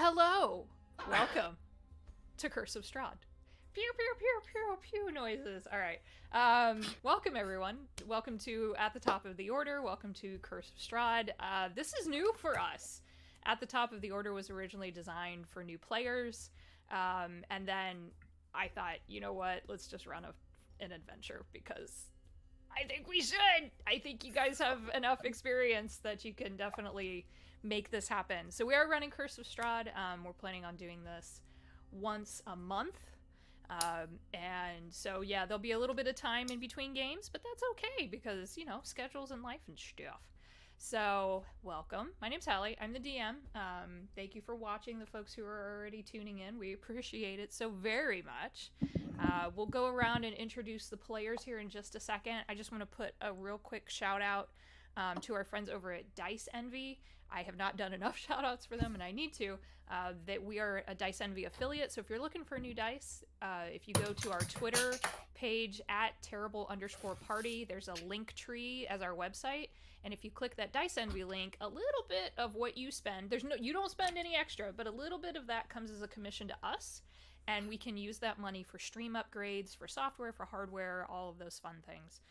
Hello! Welcome to Curse of Strahd. Pew, pew, pew, pew, pew noises. Alright. Welcome, everyone. Welcome to At the Top of the Order. Welcome to Curse of Strahd. This is new for us. At the Top of the Order was originally designed for new players. And then I thought, you know what? Let's just run an adventure because I think we should. I think you guys have enough experience that you can definitely make this happen. So we are running Curse of Strahd. We're planning on doing this once a month. And so, yeah, there'll be a little bit of time in between games, but that's okay because, you know, schedules and life and stuff. So, welcome. My name's Hallie. I'm the DM. Thank you for watching, the folks who are already tuning in. We appreciate it so very much. We'll go around and introduce the players here in just a second. I just want to put a real quick shout out to our friends over at Dice Envy. I have not done enough shout outs for them, and I need to. That we are a Dice Envy affiliate, so if you're looking for new dice, if you go to our Twitter page at terrible_party, there's a link tree as our website, and if you click that Dice Envy link, a little bit of what you spend, you don't spend any extra, but a little bit of that comes as a commission to us, and we can use that money for stream upgrades, for software, for hardware, all of those fun things.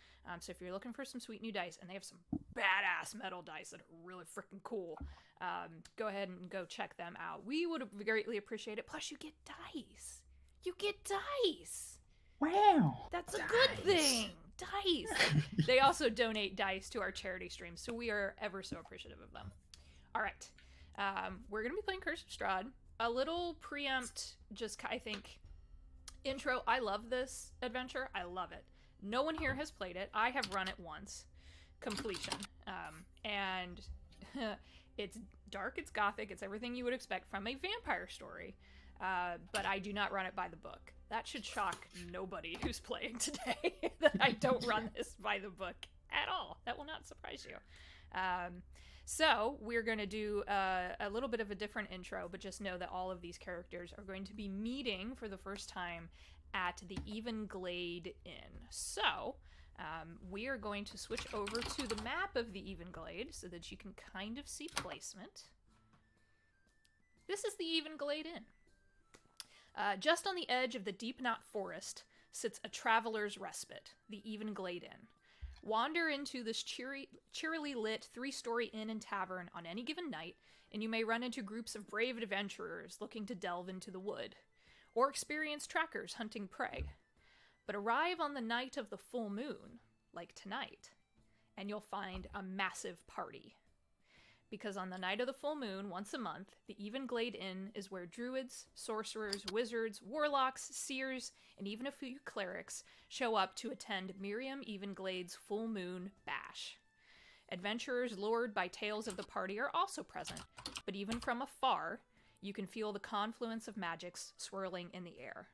So if you're looking for some sweet new dice, and they have some badass metal dice that are really freaking cool, go ahead and go check them out. We would greatly appreciate it. Plus, you get dice. You get dice. Wow. That's a good thing. Dice. They also donate dice to our charity streams, so we are ever so appreciative of them. All right. We're going to be playing Curse of Strahd. A little preempt, I think, intro. I love this adventure. I love it. No one here has played it. I have run it once. Completion. And it's dark, it's gothic, it's everything you would expect from a vampire story. But I do not run it by the book. That should shock nobody who's playing today, that I don't run this by the book at all. That will not surprise you. So we're going to do a little bit of a different intro, but just know that all of these characters are going to be meeting for the first time at the Evenglade Inn. So we are going to switch over to the map of the Evenglade so that you can kind of see placement. This is the Evenglade Inn. Just on the edge of the Deep Knot Forest sits a traveler's respite, the Evenglade Inn. Wander into this cheerily lit 3-story inn and tavern on any given night, and you may run into groups of brave adventurers looking to delve into the wood, or experience trackers hunting prey. But arrive on the night of the full moon, like tonight, and you'll find a massive party. Because on the night of the full moon, once a month, the Evenglade Inn is where druids, sorcerers, wizards, warlocks, seers, and even a few clerics show up to attend Miriam Evenglade's full moon bash. Adventurers lured by tales of the party are also present, but even from afar, you can feel the confluence of magics swirling in the air.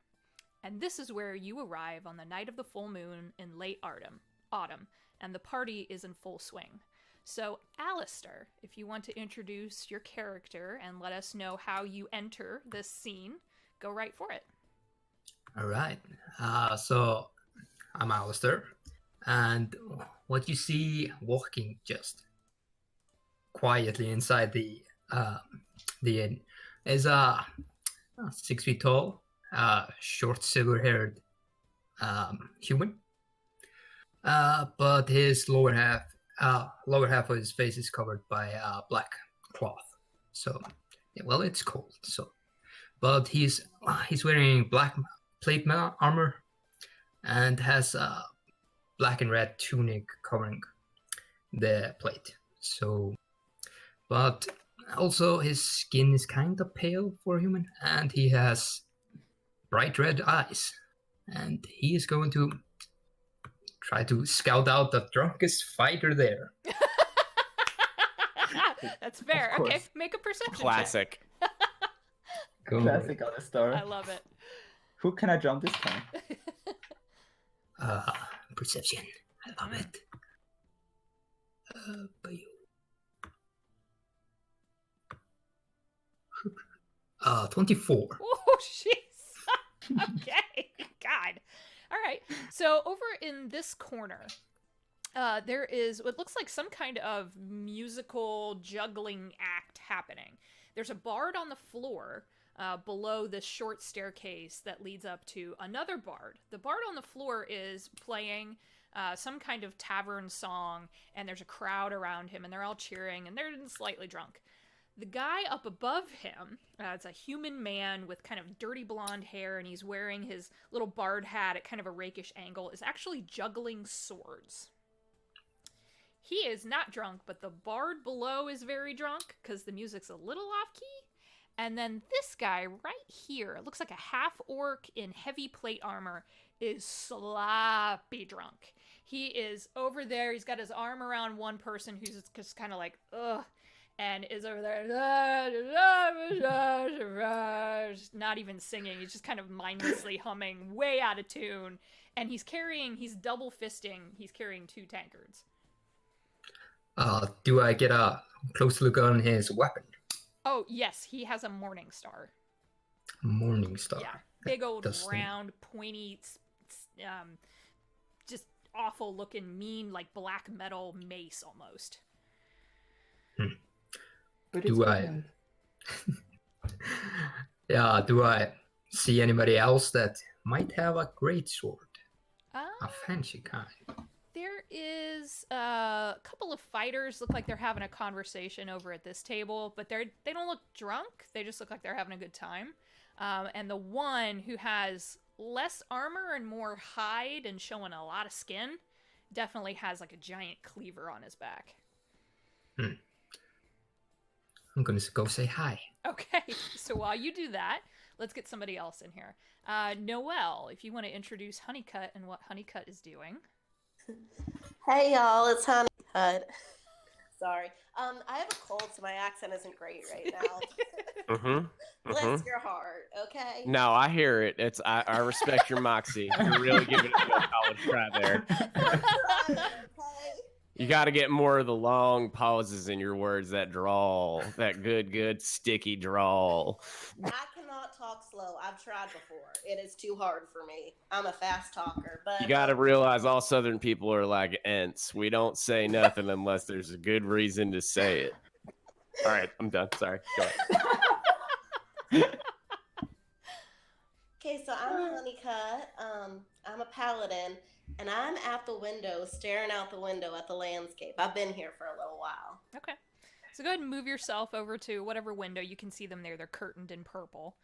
And this is where you arrive on the night of the full moon in late autumn, and the party is in full swing. So, Alistair, if you want to introduce your character and let us know how you enter this scene, go right for it. All right. So, I'm Alistair, and what you see walking just quietly inside the inn is a 6 feet tall, short, silver-haired human. But his lower half of his face is covered by black cloth. So, yeah, well, it's cold. So, but he's wearing black plate armor and has a black and red tunic covering the plate. So, but also his skin is kind of pale for a human, and he has bright red eyes, and he is going to try to scout out the drunkest fighter there. That's fair. Okay, make a perception Classic. Go. Classic Alistair. check. I love it. Who can I jump this time? Perception. I love it. But you. 24. Oh, jeez. Okay. God. All right. So over in this corner, there is what looks like some kind of musical juggling act happening. There's a bard on the floor below this short staircase that leads up to another bard. The bard on the floor is playing some kind of tavern song, and there's a crowd around him, and they're all cheering, and they're slightly drunk. The guy up above him, it's a human man with kind of dirty blonde hair, and he's wearing his little bard hat at kind of a rakish angle, is actually juggling swords. He is not drunk, but the bard below is very drunk, because the music's a little off-key. And then this guy right here, looks like a half-orc in heavy plate armor, is sloppy drunk. He is over there, he's got his arm around one person who's just kind of like, ugh, and is over there, not even singing, he's just kind of mindlessly humming, way out of tune. And he's double fisting, he's carrying 2 tankards. Do I get a close look on his weapon? Oh, yes, he has a Morning Star. Morning Star. Yeah, big old round, pointy, just awful looking, mean, like black metal mace almost. But do I? Yeah. Do I see anybody else that might have a great sword? A fancy kind. There is a couple of fighters. Look like they're having a conversation over at this table, but they don't look drunk. They just look like they're having a good time. And the one who has less armor and more hide and showing a lot of skin definitely has like a giant cleaver on his back. I'm going to go say hi. Okay, so while you do that, let's get somebody else in here. Noelle, if you want to introduce Honeycutt and what Honeycutt is doing. Hey y'all, it's Honeycutt. Sorry. I have a cold, so my accent isn't great right now. Bless your heart, okay? No, I hear it. I respect your moxie. You're really giving it a good college try there. Okay. You got to get more of the long pauses in your words, that drawl, that good sticky drawl. I cannot talk slow. I've tried before. It is too hard for me. I'm a fast talker, but You got to realize all Southern people are like ents. We don't say nothing unless there's a good reason to say it. All right, I'm done. Sorry. Go ahead. Okay, so I'm Honeycutt. I'm a paladin, and I'm at the window, staring out the window at the landscape. I've been here for a little while. Okay. So go ahead and move yourself over to whatever window. You can see them there. They're curtained in purple.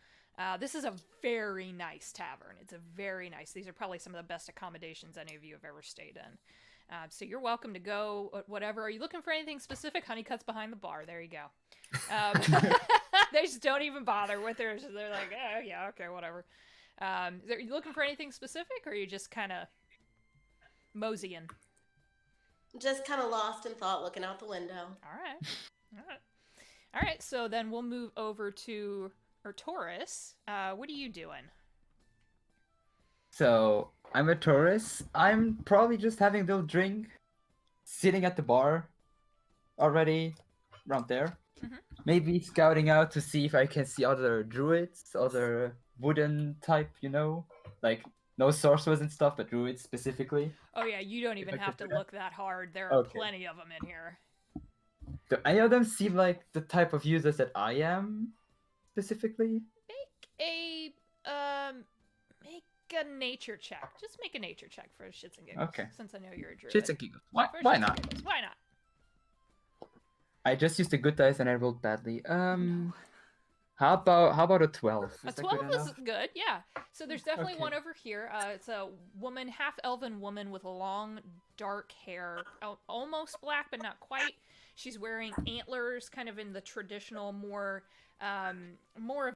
This is a very nice tavern. It's a very nice. These are probably some of the best accommodations any of you have ever stayed in. So you're welcome to go, whatever. Are you looking for anything specific? Honeycutt's behind the bar. There you go. They just don't even bother with theirs. They're like, oh, yeah, okay, whatever. Are you looking for anything specific, or are you just kind of moseying? Just kind of lost in thought, looking out the window. All right, so then we'll move over to Taurus. What are you doing? So, I'm a Taurus. I'm probably just having a little drink, sitting at the bar already, around there. Maybe scouting out to see if I can see other druids, other wooden type, like no sorcerers and stuff, but druids specifically. Oh yeah, you don't even have to look that hard. There are Okay. plenty of them in here. Do any of them seem like the type of users that I am, specifically? Make a nature check. Just make a nature check for shits and giggles. Okay. Since I know you're a druid. Shits and giggles. Why For shits not? and giggles. Why not? I just used a good dice and I rolled badly. How about a 12? A Is that 12 good is enough? good, yeah. So there's definitely Okay. one over here. It's a woman, half-elven woman with long, dark hair, almost black, but not quite. She's wearing antlers, kind of in the traditional, more of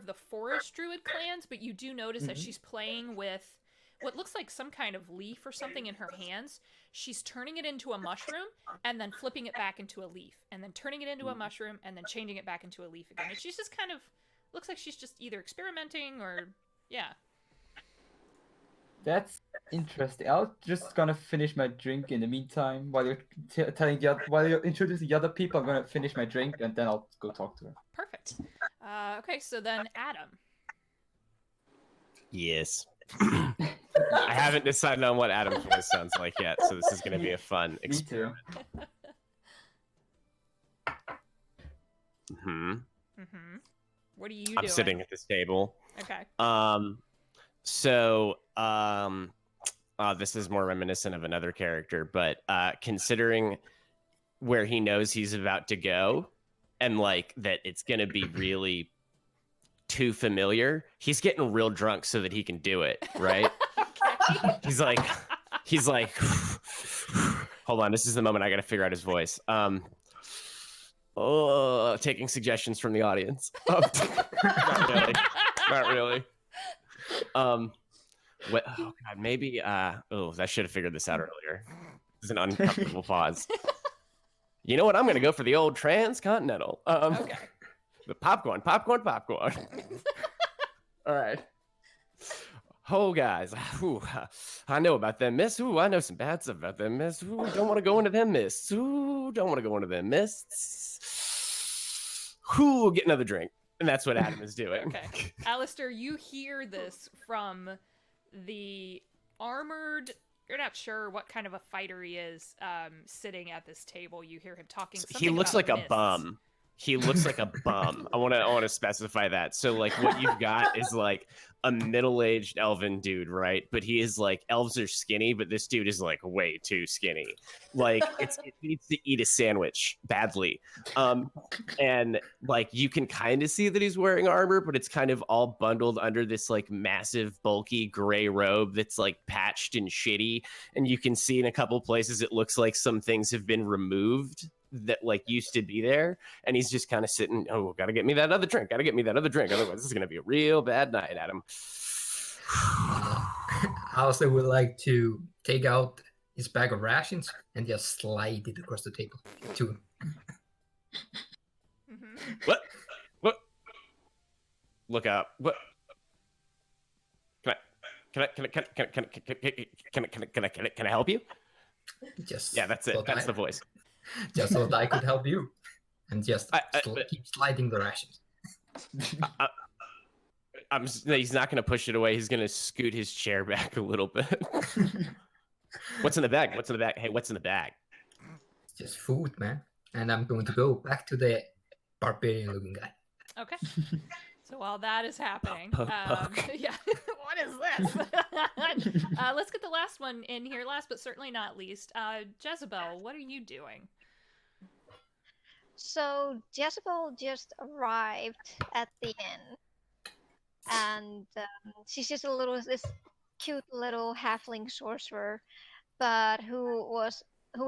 the forest druid clans, but you do notice that she's playing with what looks like some kind of leaf or something in her hands. She's turning it into a mushroom and then flipping it back into a leaf, and then turning it into a mushroom and then changing it back into a leaf again. And she's just kind of looks like she's just either experimenting or yeah. That's interesting. I'll just gonna finish my drink in the meantime while you're while you're introducing the other people. I'm gonna finish my drink and then I'll go talk to her. Perfect. Okay, so then Adam. Yes. I haven't decided on what Adam's voice sounds like yet, so this is going to be a fun Me experience. too. Mm-hmm. What are you I'm doing? sitting at this table. Okay. This is more reminiscent of another character, but considering where he knows he's about to go, and like that it's gonna be really too familiar, he's getting real drunk so that he can do it, right? Okay. He's like, hold on, this is the moment I gotta figure out his voice. Taking suggestions from the audience. Not really. Not really. What? Oh God, maybe. I should have figured this out earlier. This is an uncomfortable pause. You know what? I'm gonna go for the old transcontinental. Okay. The popcorn. All right. Oh, guys. Ooh, I know about them mists. Ooh, I know some bad stuff about them mists. Ooh, don't want to go into them mists. Ooh, don't want to go into them mists. Ooh, get another drink. And that's what Adam is doing. Okay. Alistair, you hear this from the armored... You're not sure what kind of a fighter he is sitting at this table. You hear him talking something He looks about like mists. a bum. He looks like a bum. I want to specify that. So like what you've got is like a middle-aged elven dude, right? But he is like, elves are skinny, but this dude is like way too skinny. Like it needs to eat a sandwich badly. And like you can kind of see that he's wearing armor, but it's kind of all bundled under this like massive bulky gray robe that's like patched and shitty. And you can see in a couple places it looks like some things have been removed that like used to be there, and he's just kind of sitting. Oh, gotta get me that other drink. Otherwise, this is gonna be a real bad night, Adam. I also would like to take out his bag of rations and just slide it across the table to him. Mm-hmm. What? Look out! What? Can I help you? Just Yeah, that's it. That's the voice. Just so that I could help you, and just keep sliding the rations. He's not going to push it away. He's going to scoot his chair back a little bit. What's in the bag? Hey, what's in the bag? It's just food, man. And I'm going to go back to the barbarian-looking guy. Okay. So while that is happening, yeah, what is this? Let's get the last one in here, last but certainly not least. Jezebel, what are you doing? So Jezebel just arrived at the inn, and she's just this cute little halfling sorcerer, but who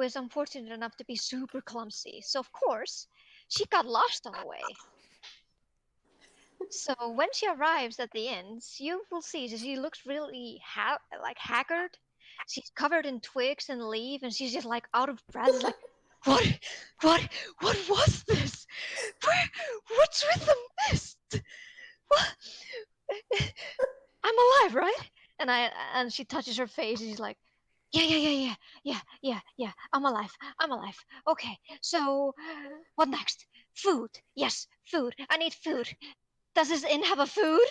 is unfortunate enough to be super clumsy. So of course, she got lost on the way. So when she arrives at the inn, you will see that she looks really haggard. She's covered in twigs and leaves, and she's just like out of breath. Like, what was this? What's with the mist? What? I'm alive, right? And she touches her face, and she's like, yeah. I'm alive. Okay, so what next? Food. Yes, food. I need food. Does this inn have a food?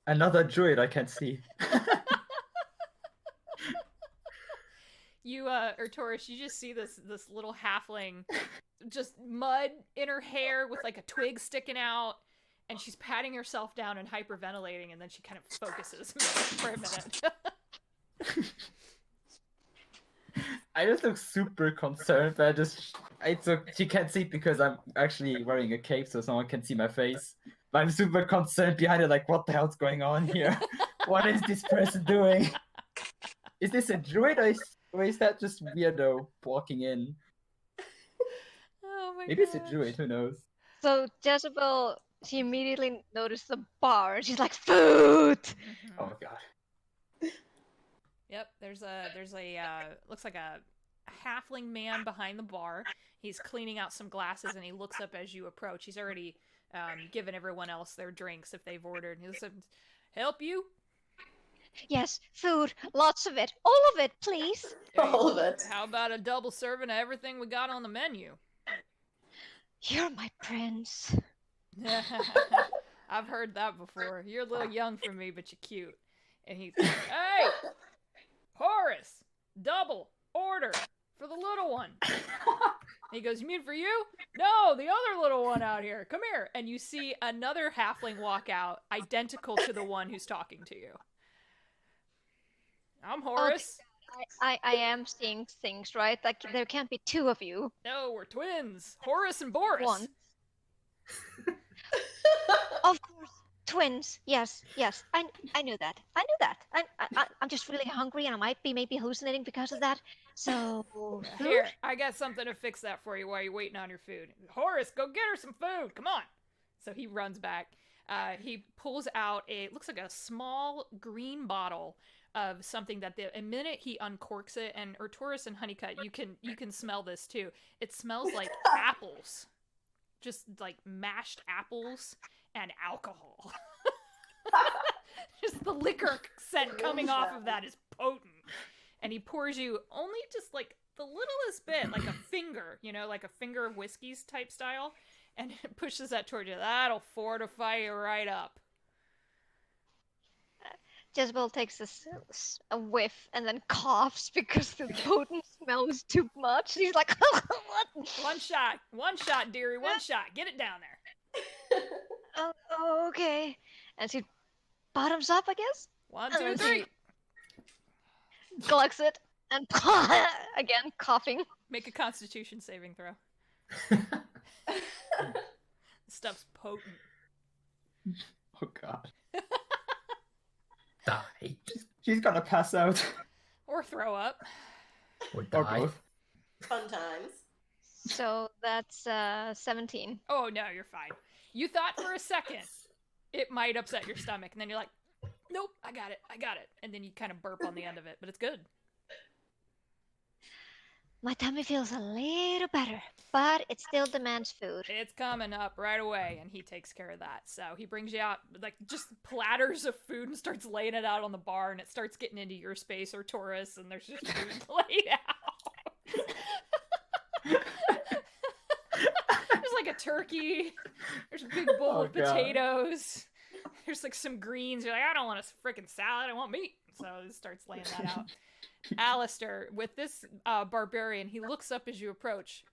Another druid I can see. You, Taurus, you just see this little halfling, just mud in her hair with like a twig sticking out, and she's patting herself down and hyperventilating, and then she kind of focuses for a minute. I just look super concerned, but she can't see because I'm actually wearing a cape, so someone can see my face. But I'm super concerned behind it, like, what the hell's going on here? What is this person doing? Is this a druid, or is that just weirdo walking in? Oh my Maybe it's a druid, who knows? So Jezebel, she immediately noticed the bar, and she's like, food! Mm-hmm. Oh god. Yep, there's a looks like a halfling man behind the bar. He's cleaning out some glasses, and he looks up as you approach. He's already given everyone else their drinks if they've ordered. He said, "Help you?" Yes, food, lots of it, all of it, please. All of it. How about a double serving of everything we got on the menu? You're my prince. I've heard that before. You're a little young for me, but you're cute. And he's like, "Hey, Horace, double order." For the little one. He goes, you mean for you? No, the other little one out here. Come here. And you see another halfling walk out, identical to the one who's talking to you. I'm Horace. I am seeing things, right? Like, there can't be two of you. No, we're twins. Horace and Boris. One. Of course, twins. Yes. I knew that. I'm just really hungry, and I might be maybe hallucinating because of that. So Here, I got something to fix that for you while you're waiting on your food. Horace, go get her some food. Come on. So he runs back. He pulls out looks like a small green bottle of something that the minute he uncorks it, and Arturus and Honeycutt, you can smell this too. It smells like apples. Just like mashed apples and alcohol. Just the liquor scent coming off of that is potent. And he pours you only just like the littlest bit, like a finger, like a finger of whiskey's type style, and it pushes that towards you. That'll fortify you right up. Jezebel takes a whiff and then coughs because the potent smell is too much. He's like, what? One shot, dearie, one shot. Get it down there. Oh, okay. And she bottoms up, I guess? 1, 2, 3. Glucks it and again coughing. Make a Constitution saving throw. Stuff's potent. Oh god. Die. She's gonna pass out. Or throw up. Or Or die. both. Fun times. So that's 17. Oh no, you're fine. You thought for a second it might upset your stomach, and then you're like, nope, I got it. And then you kind of burp on the end of it, but it's good. My tummy feels a little better, but it still demands food. It's coming up right away, and he takes care of that. So he brings you out, like, just platters of food and starts laying it out on the bar, and it starts getting into your space or Taurus, and there's just food laid out. There's, like, a turkey. There's a big bowl of potatoes. There's, like, some greens. You're like, I don't want a freaking salad. I want meat. So he starts laying that out. Alistair, with this barbarian, he looks up as you approach.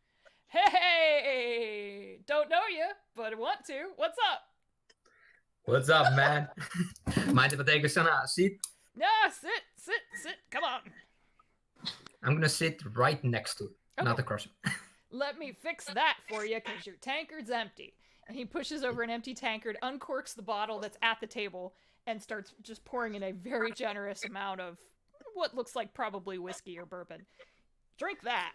Hey, don't know you, but I want to. What's up? What's up, man? Mind if I take a seat? No, sit. Come on. I'm gonna sit right next to it, Okay. not across it. Let me fix that for you, because your tankard's empty. And he pushes over an empty tankard, uncorks the bottle that's at the table, and starts just pouring in a very generous amount of what looks like probably whiskey or bourbon. Drink that.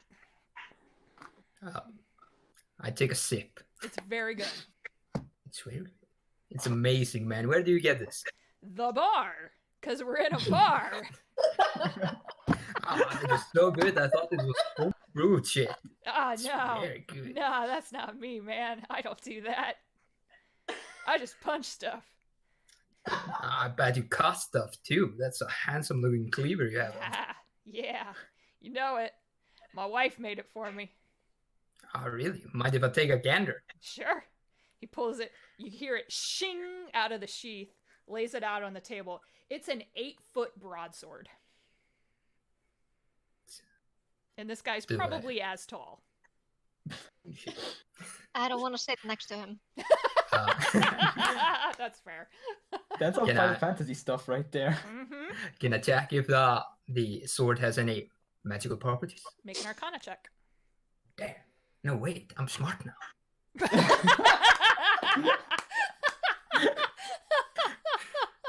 I take a sip. It's very good. It's amazing, man. Where do you get this? The bar, because we're in a bar. It was so good. I thought it was home brewed shit. It's no. Very good. No, that's not me, man. I don't do that. I just punch stuff. I bet you cut stuff too. That's a handsome looking cleaver you have. Yeah, you know it. My wife made it for me. Oh, really? Mind if I take a gander? Sure. He pulls it. You hear it shing out of the sheath, lays it out on the table. It's an 8-foot broadsword. And this guy's probably as tall. I don't want to sit next to him. That's fair. That's all Can Final I- Fantasy stuff right there. Mm-hmm. Can I check if the sword has any magical properties? Make an Arcana check. Damn. No, wait. I'm smart now.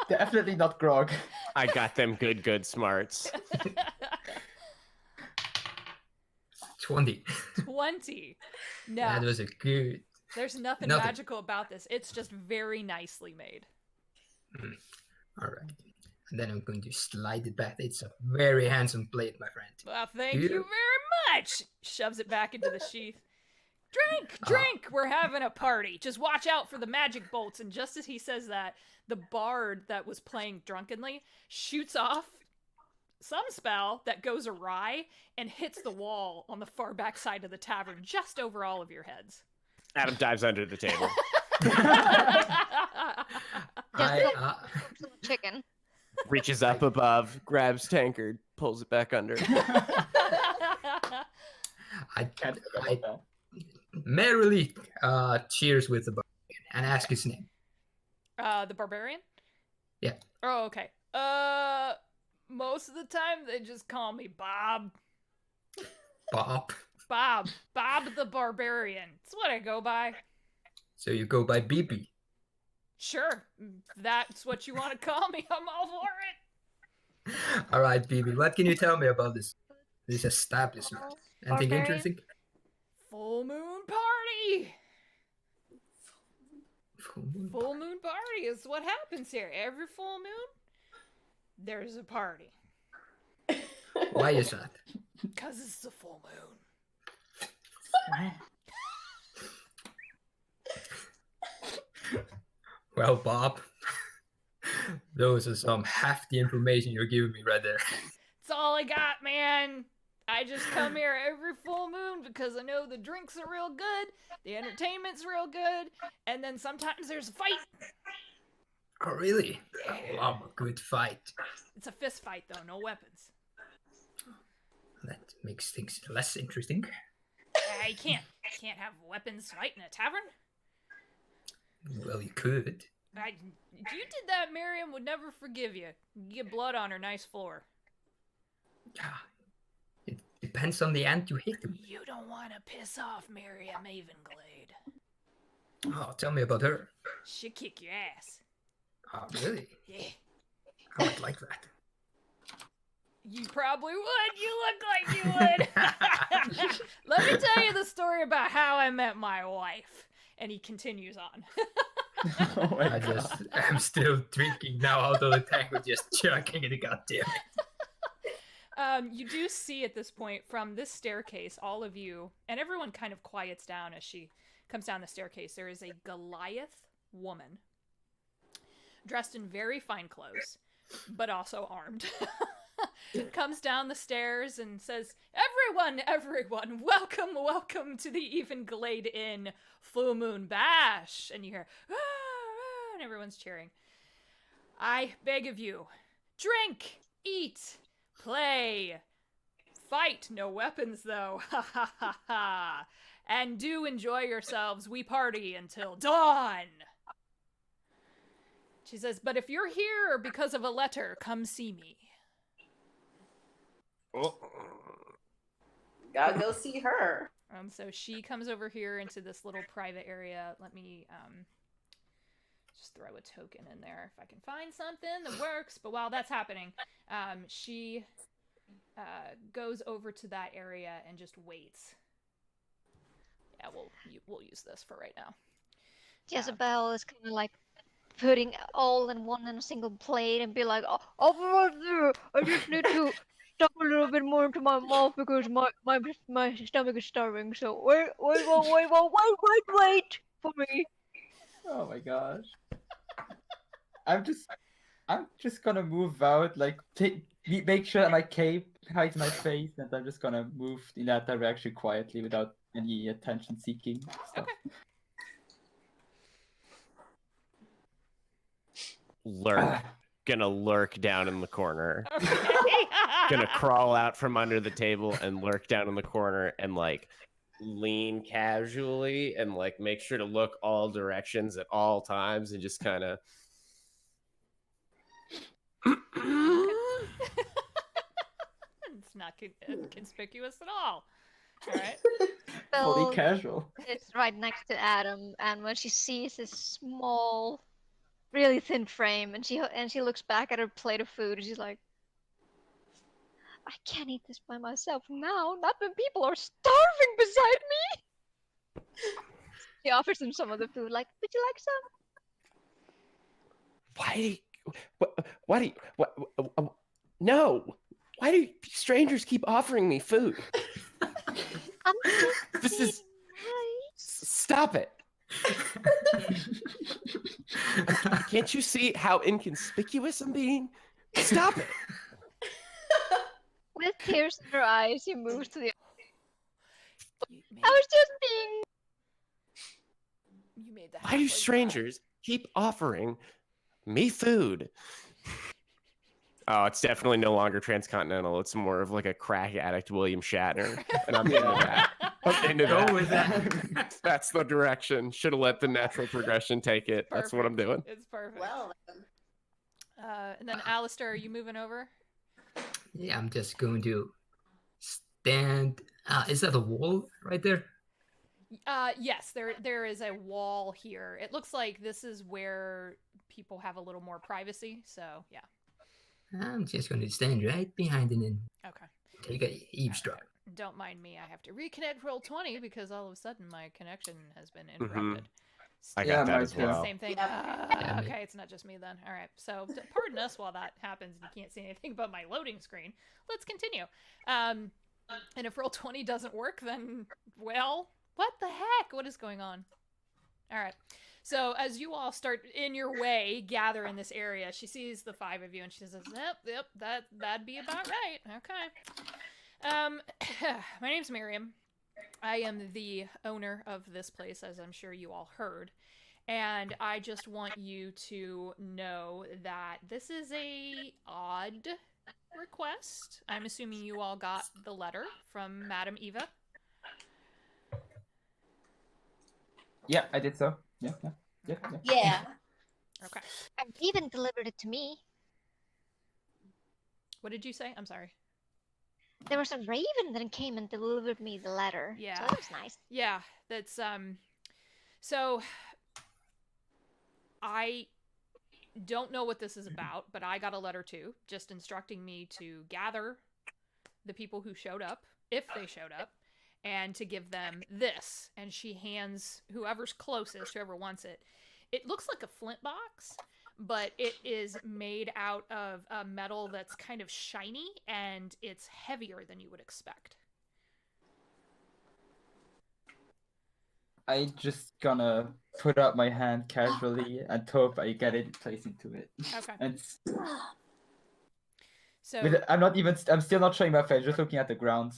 Definitely not Grog. I got them good smarts. 20. 20. No, That was a good. there's nothing Nothing. magical about this. It's just very nicely made. All right. And then I'm going to slide it back. It's a very handsome blade, my friend. Well, thank you Here. very much. Shoves it back into the sheath. Drink! We're having a party. Just watch out for the magic bolts. And just as he says that, the bard that was playing drunkenly shoots off some spell that goes awry and hits the wall on the far back side of the tavern, just over all of your heads. Adam dives under the table. Chicken. Reaches up above, grabs tankard, pulls it back under. I Can't forget about merrily cheers with the barbarian and ask his name. The barbarian? Yeah. Oh, okay. Most of the time they just call me Bob. Bob. Bob the barbarian. That's what I go by. So you go by BB. Sure, that's what you want to call me. I'm all for it. All right, BB. What can you tell me about this establishment? Anything Barbarian? interesting? Full moon party. Full moon. Full moon party is what happens here. Every full moon, there's a party. Why is that? Because it's the full moon. Well, Bob, those are some hefty information you're giving me right there. It's all I got, man. I just come here every full moon because I know the drinks are real good, the entertainment's real good, and then sometimes there's a fight. Oh, really? I love a good fight. It's a fist fight, though, no weapons. That makes things less interesting. You can't have weapons fight in a tavern. Well, you could. If you did that, Miriam would never forgive you. You get blood on her nice floor. It depends on the ant you hit him. You don't want to piss off Miriam Evenglade. Oh, tell me about her. She'll kick your ass. Oh, really? Yeah. I would like that. You probably would. You look like you would. Let me tell you the story about how I met my wife. And he continues on. Oh my God. I'm still drinking now out of the tank with just chugging it, goddamn it. You do see at this point from this staircase, all of you, and everyone kind of quiets down as she comes down the staircase. There is a Goliath woman dressed in very fine clothes, but also armed. Comes down the stairs and says, everyone, welcome to the Evenglade Inn Full Moon Bash. And you hear, ah, ah, and everyone's cheering. I beg of you, drink, eat, play, fight, no weapons though, ha ha ha ha, and do enjoy yourselves, we party until dawn. She says, but if you're here because of a letter, come see me. Gotta go see her. So she comes over here into this little private area. Let me just throw a token in there if I can find something that works. But while that's happening, she goes over to that area and just waits. Yeah, we'll use this for right now. Jezebel is kind of like putting all in one in a single plate and be like, oh, over there, I just need to stuff a little bit more into my mouth because my stomach is starving. So wait for me. Oh my gosh. I'm just gonna move out, like make sure that my cape hides my face, and I'm just gonna move in that direction quietly without any attention seeking stuff. Okay. Gonna lurk down in the corner. Okay. Gonna crawl out from under the table and lurk down in the corner and like lean casually and like make sure to look all directions at all times and just kind of It's not conspicuous at all. All right. Fully Belle casual. is right next to Adam, and when she sees this small, really thin frame, and she looks back at her plate of food, and she's like, I can't eat this by myself now, not when people are starving beside me. She offers him some of the food, like, would you like some? no. Why do strangers keep offering me food? I'm just This is being stop it. Can't you see how inconspicuous I'm being? Stop it. With tears in her eyes, he moves to the. You I was just being. made that. Why do strangers keep offering me food? Oh, it's definitely no longer transcontinental. It's more of like a crack addict William Shatner. And I'm into that. into Go that. with that. That's the direction. Should have let the natural progression take it. That's what I'm doing. It's perfect. Well then. And then Alistair, are you moving over? Yeah, I'm just going to stand. Is that a wall right there? Yes, there is a wall here. It looks like this is where people have a little more privacy. So yeah. I'm just going to stand right behind it and Okay. take a eavesdrop. Don't mind me. I have to reconnect roll 20 because all of a sudden my connection has been interrupted. I Yeah, got that mine as too. well. Same thing. Yeah, Okay, it's not just me then. All right. So pardon us while that happens and you can't see anything but my loading screen. Let's continue. And if roll 20 doesn't work, then, well, what the heck? What is going on? All right. So as you all start in your way, gather in this area, she sees the five of you and she says, yep, that'd be about right. Okay. My name's Miriam. I am the owner of this place, as I'm sure you all heard. And I just want you to know that this is a odd request. I'm assuming you all got the letter from Madam Eva. Yeah, I did so. Yeah. Yeah. Okay. And even delivered it to me. What did you say? I'm sorry. There was a raven that came and delivered me the letter. Yeah. So that was nice. Yeah, that's so I don't know what this is about, but I got a letter too, just instructing me to gather the people who showed up, if they showed up, and to give them this. And she hands whoever's closest, whoever wants it. It looks like a flint box, but it is made out of a metal that's kind of shiny, and it's heavier than you would expect. I just gonna put out my hand casually and hope I get it placed into it. Okay. And So I'm still not showing my face, just looking at the ground.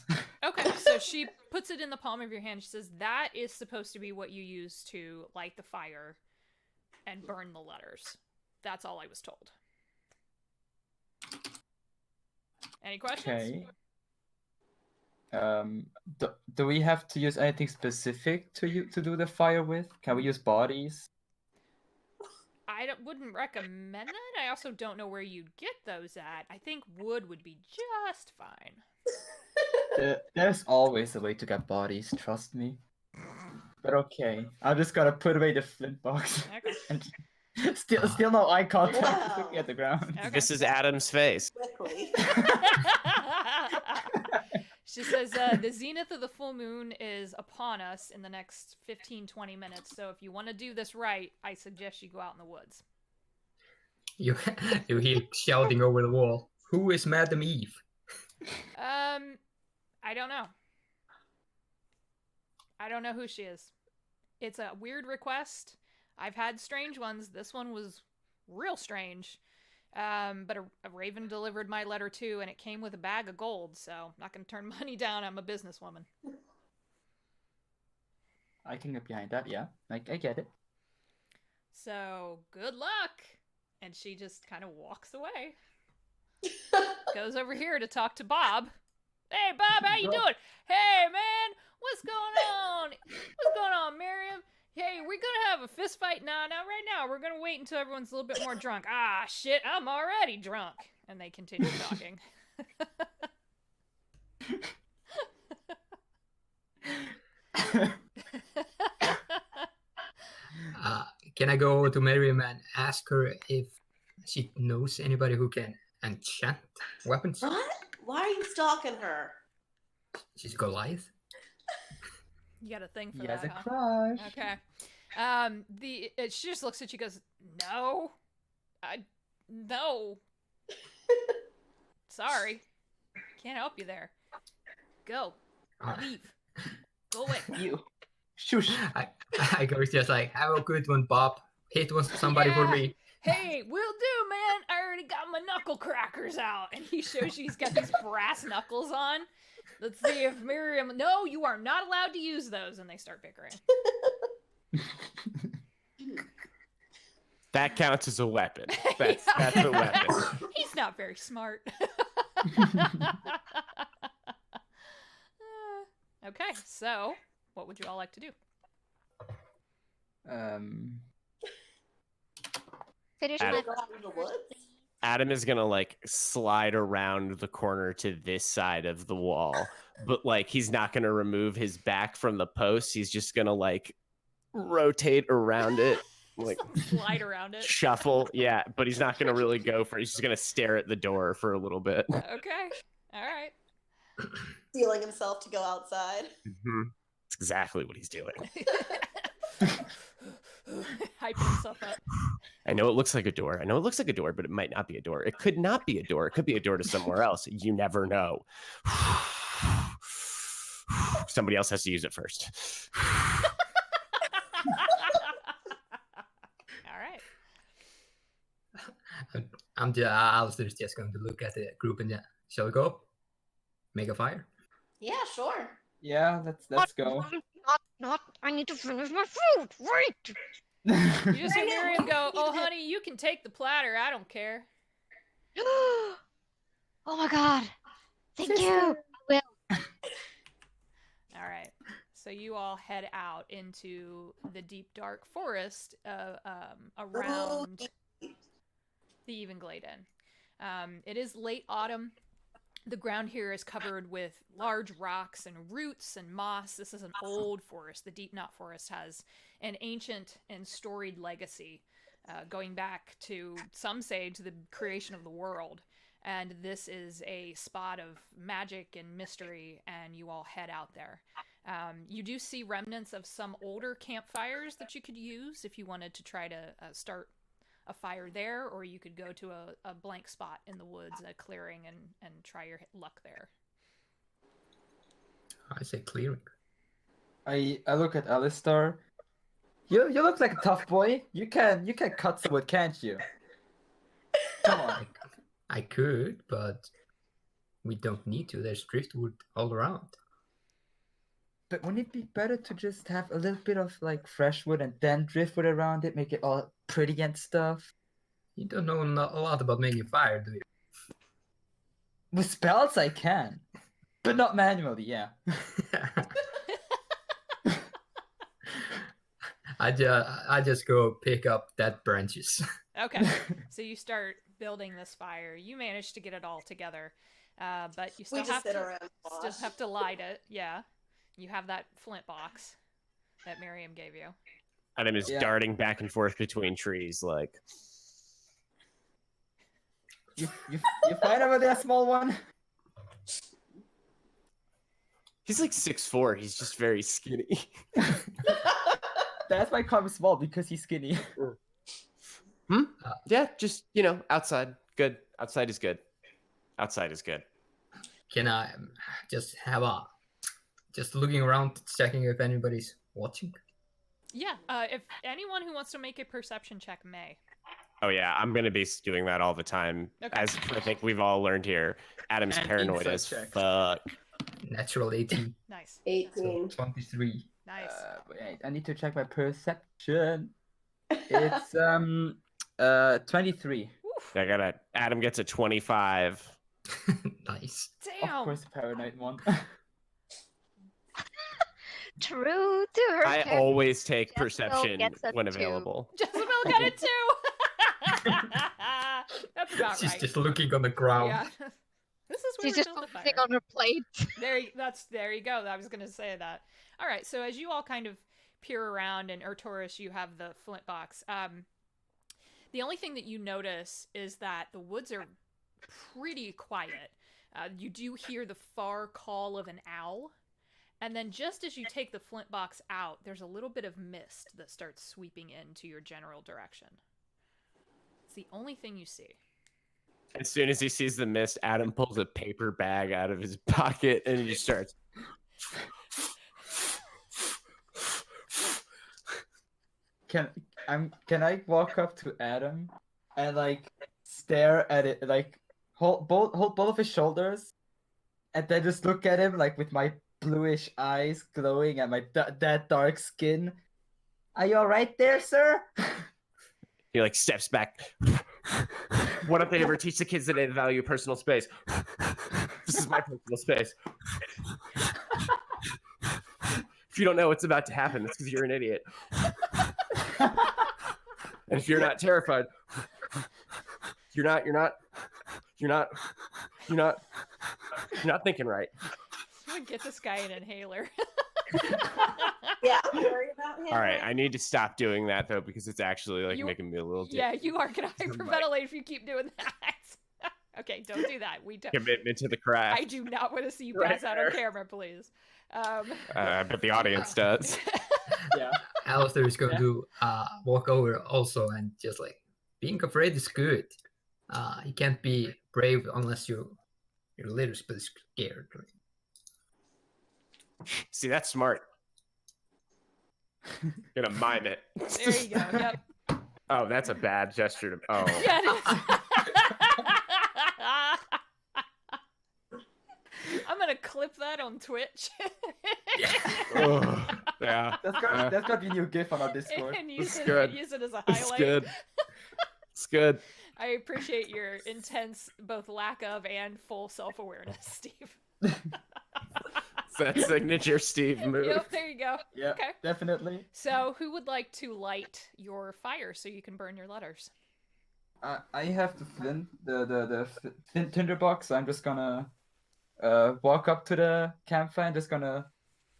okay, so she puts it in the palm of your hand. She says, that is supposed to be what you use to light the fire and burn the letters. That's all I was told. Any questions? Okay. Do we have to use anything specific to do the fire with? Can we use bodies? I wouldn't recommend that. I also don't know where you'd get those at. I think wood would be just fine. There's always a way to get bodies, trust me. But okay, I'm just gonna put away the flint box. Okay. And still no eye contact, Wow. looking at the ground. Okay. This is Adam's face. Quickly. She says, the zenith of the full moon is upon us in the next 15-20 minutes, so if you want to do this right, I suggest you go out in the woods. You hear shouting over the wall. Who is Madam Eve? I don't know. I don't know who she is. It's a weird request. I've had strange ones. This one was real strange. But a raven delivered my letter too, and it came with a bag of gold, so I'm not going to turn money down. I'm a businesswoman. I can get behind that, yeah. I get it. So, good luck! And she just kind of walks away. Goes over here to talk to Bob. Hey, Bob, how you doing? Hey, man, what's going on? What's going on, Miriam? Hey, we're gonna have a fist fight now. Right now, we're gonna wait until everyone's a little bit more drunk. Ah, shit, I'm already drunk. And they continue talking. Can I go over to Miriam and ask her if she knows anybody who can enchant weapons? What? Why are you stalking her? She's Goliath. You got a thing for He has that, a huh? crush. Okay. She just looks at you and goes, no. No. Sorry. Can't help you there. Go. Leave. Go away. You. Shush. I go just like, have a good one, Bob. Hit one somebody for Yeah. me. Hey, will do, man. I already got my knuckle crackers out. And he shows you he's got these brass knuckles on. Let's see if Miriam... No, you are not allowed to use those. And they start bickering. That counts as a weapon. That's a weapon. He's not very smart. Okay, so what would you all like to do? Finish Adam- my Go out in the woods? Adam is gonna like slide around the corner to this side of the wall, but like he's not gonna remove his back from the post. He's just gonna like rotate around it, like Slide around it. shuffle. Yeah, but he's not gonna really go for it. He's just gonna stare at the door for a little bit. Okay. All right. Stealing himself to go outside. That's exactly what he's doing. Hyping himself up. I know it looks like a door. I know it looks like a door, but it might not be a door. It could not be a door. It could be a door to somewhere else. You never know. Somebody else has to use it first. All right. Alistair's just going to look at the group and shall we go? Make a fire? Yeah, sure. Yeah, let's go. Not. I need to finish my food. Wait. You just hear Miriam go, "Oh, honey, you can take the platter. I don't care." Oh my god. Thank you. Well, All right. So you all head out into the deep, dark forest around the Evenglade Inn. It is late autumn. The ground here is covered with large rocks and roots and moss. This is an old forest. The Deep Knot Forest has an ancient and storied legacy going back to, some say, to the creation of the world. And this is a spot of magic and mystery, and you all head out there. You do see remnants of some older campfires that you could use if you wanted to try to start a fire there, or you could go to a blank spot in the woods, a clearing, and try your luck there. I say clearing. I look at Alistair. You look like a tough boy. You can cut some wood, can't you? Come on. I could, but we don't need to. There's driftwood all around. But wouldn't it be better to just have a little bit of like fresh wood and then driftwood around it, make it all pretty and stuff? You don't know a lot about making fire, do you? With spells I can, but not manually, yeah. I just go pick up dead branches. Okay, so you start building this fire. You manage to get it all together, but you still We just have sit to around and watch. still have to light it. Yeah, you have that flint box that Miriam gave you. Adam is Yeah. darting back and forth between trees, like You find over there, small one? he's like 6'4". He's just very skinny. That's why I call him small, because he's skinny. Yeah, just outside. Good. Outside is good. Outside is good. Can I just just looking around, checking if anybody's watching? Yeah, if anyone who wants to make a perception check may. Oh yeah, I'm gonna be doing that all the time. Okay. As I think we've all learned here, Adam's And paranoid insight as check. fuck. Natural 18, Nice, 18. so 23. nice. Wait, I need to check my perception. It's 23. Oof, Adam gets a 25. Nice. damn. Of course, the paranoid one. true to her. I character. always take Jezebel perception gets a when 2. available. Jezebel got it too. That's about She's right. just looking on the ground. Yeah. This is where She's we just build the fire. focusing on her plate. There you go. I was gonna say that. All right. So as you all kind of peer around, and Arturus, you have the flint box. The only thing that you notice is that the woods are pretty quiet. You do hear the far call of an owl, and then just as you take the flint box out, there's a little bit of mist that starts sweeping into your general direction. It's the only thing you see. As soon as he sees the mist, Adam pulls a paper bag out of his pocket and he just starts. Can I walk up to Adam and like stare at it, like hold both of his shoulders, and then just look at him like with my bluish eyes glowing and my that dark skin? Are you all right there, sir? He like steps back. What if they ever teach the kids that they value personal space? This is my personal space. If you don't know what's about to happen, it's because you're an idiot. And if you're not terrified, you're not thinking right. I'm gonna get this guy an inhaler. Yeah, I'm worried about him. All right, I need to stop doing that though because it's actually like making me a little. Yeah, you are gonna hyperventilate if you keep doing that. Okay, don't do that. We don't. Commitment to the craft. I do not want to see you pass out on camera, please. I bet the audience does. Yeah. Alistair is going to walk over also and just like being afraid is good. You can't be brave unless you're a little bit scared. See, that's smart. Gonna mime it. There you go. Yep. Oh, that's a bad gesture to. Oh. Yeah, it is. I'm gonna clip that on Twitch. Yeah. That's got to be a new GIF on our Discord. And use It's it, good. use it as a It's highlight. good. It's good. I appreciate your intense both lack of and full self-awareness, Steve. It's that signature Steve move. Yep, there you go. Yeah, Okay. definitely. So, who would like to light your fire so you can burn your letters? I have the flint, the tinderbox. So I'm just gonna walk up to the campfire and just gonna.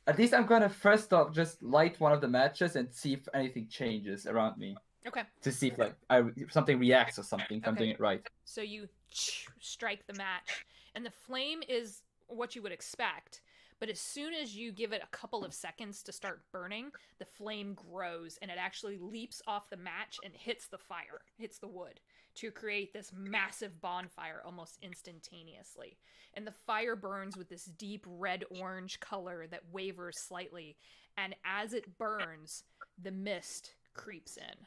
At least I'm gonna first off just light one of the matches and see if anything changes around me. Okay. To see if something reacts or something. If I'm Okay. doing it right. So you strike the match, and the flame is what you would expect. But as soon as you give it a couple of seconds to start burning, the flame grows and it actually leaps off the match and hits the fire, hits the wood, to create this massive bonfire almost instantaneously. And the fire burns with this deep red-orange color that wavers slightly. And as it burns, the mist creeps in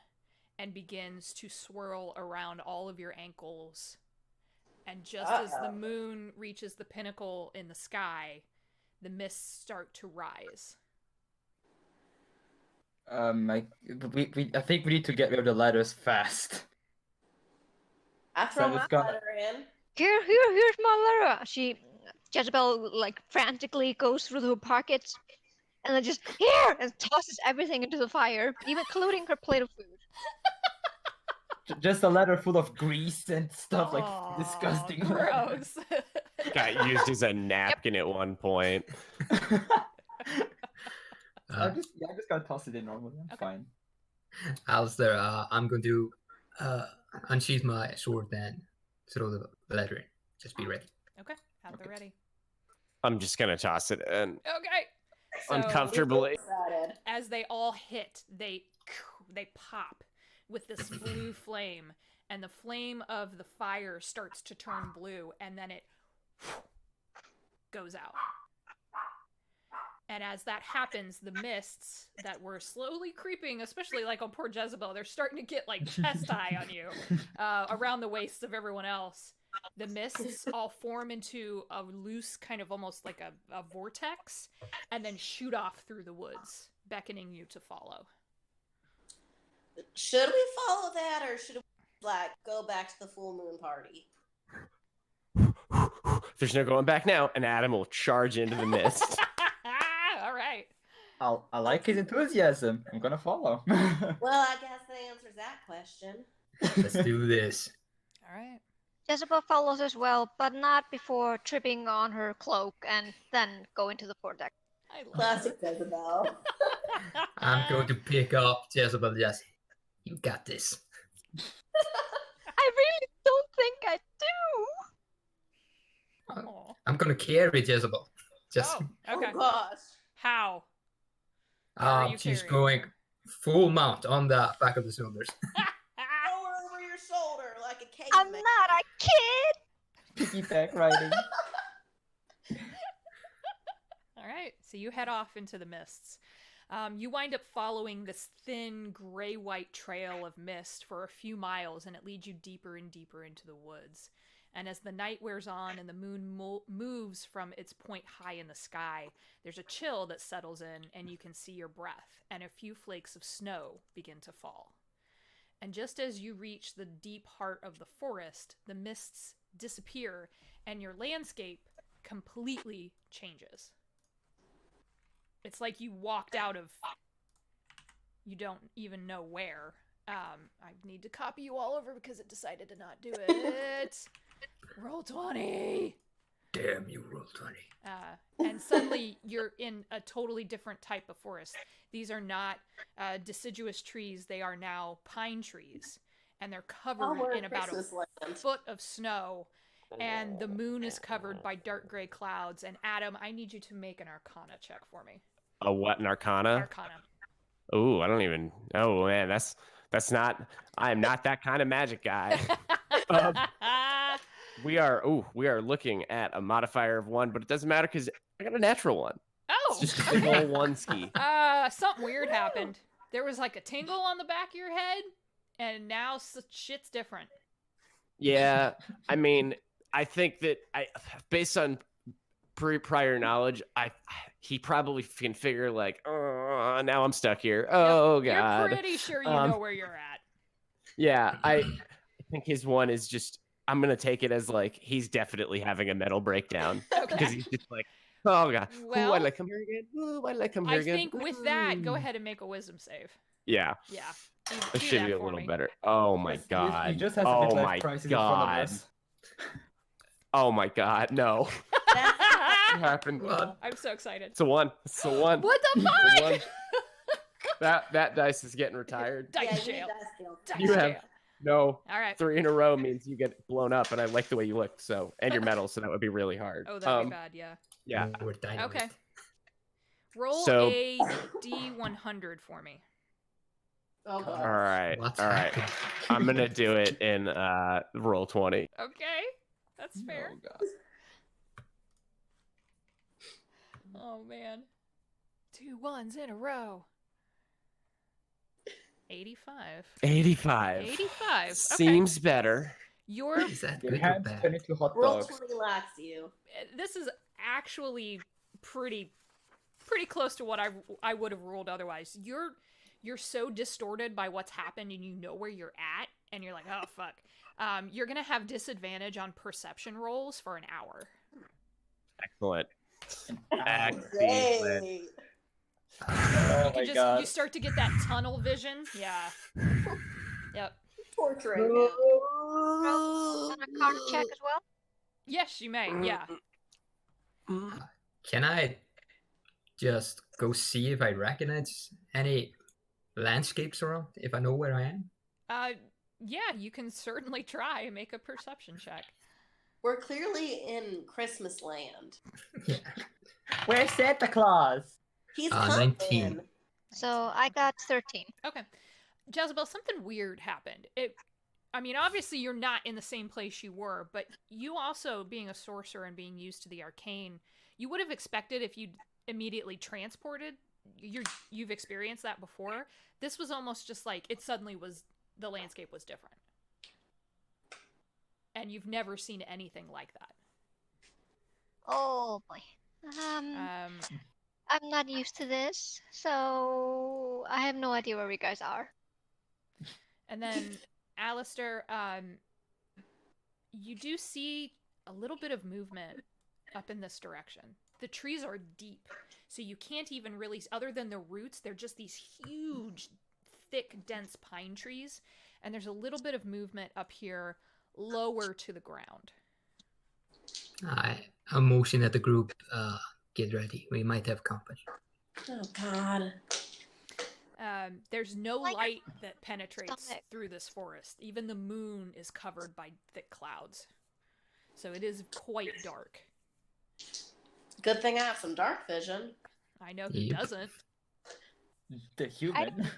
and begins to swirl around all of your ankles. And just as the moon reaches the pinnacle in the sky, the mists start to rise. I think we need to get rid of the ladders fast. I throw So my it's got- letter in. Here's my letter. Jezebel like frantically goes through her pockets and then just here and tosses everything into the fire, even including her plate of food. Just a letter full of grease and stuff, Aw, like disgusting. Gross. Got used as a napkin at one point. I'm just gonna toss it in normally. I'm fine. Alistair, I'm going to unsheath my sword and throw the letter in. Just be ready. Okay, have the ready. I'm just gonna toss it in Okay. So, uncomfortably. Excited. as they all hit, they pop with this blue flame, and the flame of the fire starts to turn blue, and then it goes out. And as that happens, the mists that were slowly creeping, especially like on poor Jezebel, they're starting to get like chest high on you, around the waists of everyone else. The mists all form into a loose kind of almost like a vortex, and then shoot off through the woods, beckoning you to follow. Should we follow that, or should we like go back to the full moon party? There's no going back now, and Adam will charge into the mist. All right. I like his enthusiasm. I'm gonna follow. Well, I guess that answers that question. Let's do this. All right. Jezebel follows as well, but not before tripping on her cloak and then go into the vortex. I love Classic Jezebel. I'm going to pick up Jezebel. Just, you got this. I really don't think I do. Aw. I'm going to carry Jezebel. Just, Oh, okay. Oh gosh. How? How are you she's carrying going full mount on the back of the shoulders. Throw her over your shoulder like a I'm caveman. not a kid. Piggyback riding. All right. So you head off into the mists. You wind up following this thin gray-white trail of mist for a few miles, and it leads you deeper and deeper into the woods. And as the night wears on and the moon moves from its point high in the sky, there's a chill that settles in, and you can see your breath, and a few flakes of snow begin to fall. And just as you reach the deep heart of the forest, the mists disappear, and your landscape completely changes. it's like you walked out of, you don't even know where. I need to copy you all over because it decided to not do it. Roll 20. Damn you, roll 20. And suddenly you're in a totally different type of forest. These are not deciduous trees. They are now pine trees. And they're covered in about a foot of snow. And the moon is covered by dark gray clouds. And Adam, I need you to make an Arcana check for me. A what, an Arcana? Arcana. Oh, I don't even. Oh man, that's not. I am not that kind of magic guy. We are looking at a modifier of 1, but it doesn't matter because I got a natural 1. Oh, It's just a big old 1 ski. Something weird happened. There was like a tingle on the back of your head, and now shit's different. Yeah, I mean, I think that based on prior knowledge, he probably can figure like, oh, now I'm stuck here. Oh god, you're pretty sure you know where you're at. Yeah, I think his 1 is just. I'm gonna take it as like he's definitely having a mental breakdown because he's just like, oh god, well, I like him here again. I like him here again. I think with that, go ahead and make a wisdom save. Yeah. Yeah. It should be a little better. Oh my god. He just has a midlife crisis in front of us. Oh my god, no. What happened? I'm so excited. It's a 1. It's a 1. What the fuck? That dice is getting retired. Dice jail. You have no. All right. 3 in a row means you get blown up, and I like the way you look. So, and your medal, so that would be really hard. Oh, that'd be bad. Yeah. Yeah. Okay. Roll a D100 for me. Oh, God. All right. All right. I'm gonna do it in roll 20. Okay, that's fair. Oh god. Oh man, 2 1s in a row. 85. 85. 85. Okay. Seems better. Is that Your good or hands bad? turn into hot Roll dogs. 20 lacks you. This is actually pretty close to what I would have ruled otherwise. You're so distorted by what's happened, and you know where you're at, and you're like, oh fuck. You're gonna have disadvantage on perception rolls for an hour. Excellent. Excellent. Great. Oh my god. You start to get that tunnel vision. Yeah. Yep. Torturing him. Roll an Arcana check as well. Yes, you may. Yeah. Can I just go see if I recognize any landscapes around, if I know where I am? Yeah, you can certainly try and make a perception check. We're clearly in Christmas land. Yeah. Where's Santa Claus? He's 19. coming. So I got 13. Okay. Jezebel, something weird happened. I mean, obviously you're not in the same place you were, but you also, being a sorcerer and being used to the arcane, you would have expected if you'd immediately transported, you've experienced that before. This was almost just like, it suddenly was, the landscape was different. And you've never seen anything like that. Oh boy. I'm not used to this, so I have no idea where you guys are. And then, Alistair, you do see a little bit of movement up in this direction. The trees are deep, so you can't even really, other than the roots, they're just these huge, thick, dense pine trees. And there's a little bit of movement up here, lower to the ground. I'm motioning at the group, get ready. We might have company. Oh, God. There's no Like light that penetrates stomach. through this forest. Even the moon is covered by thick clouds. So it is quite dark. Good thing I have some dark vision. I know who Yep. doesn't. The human.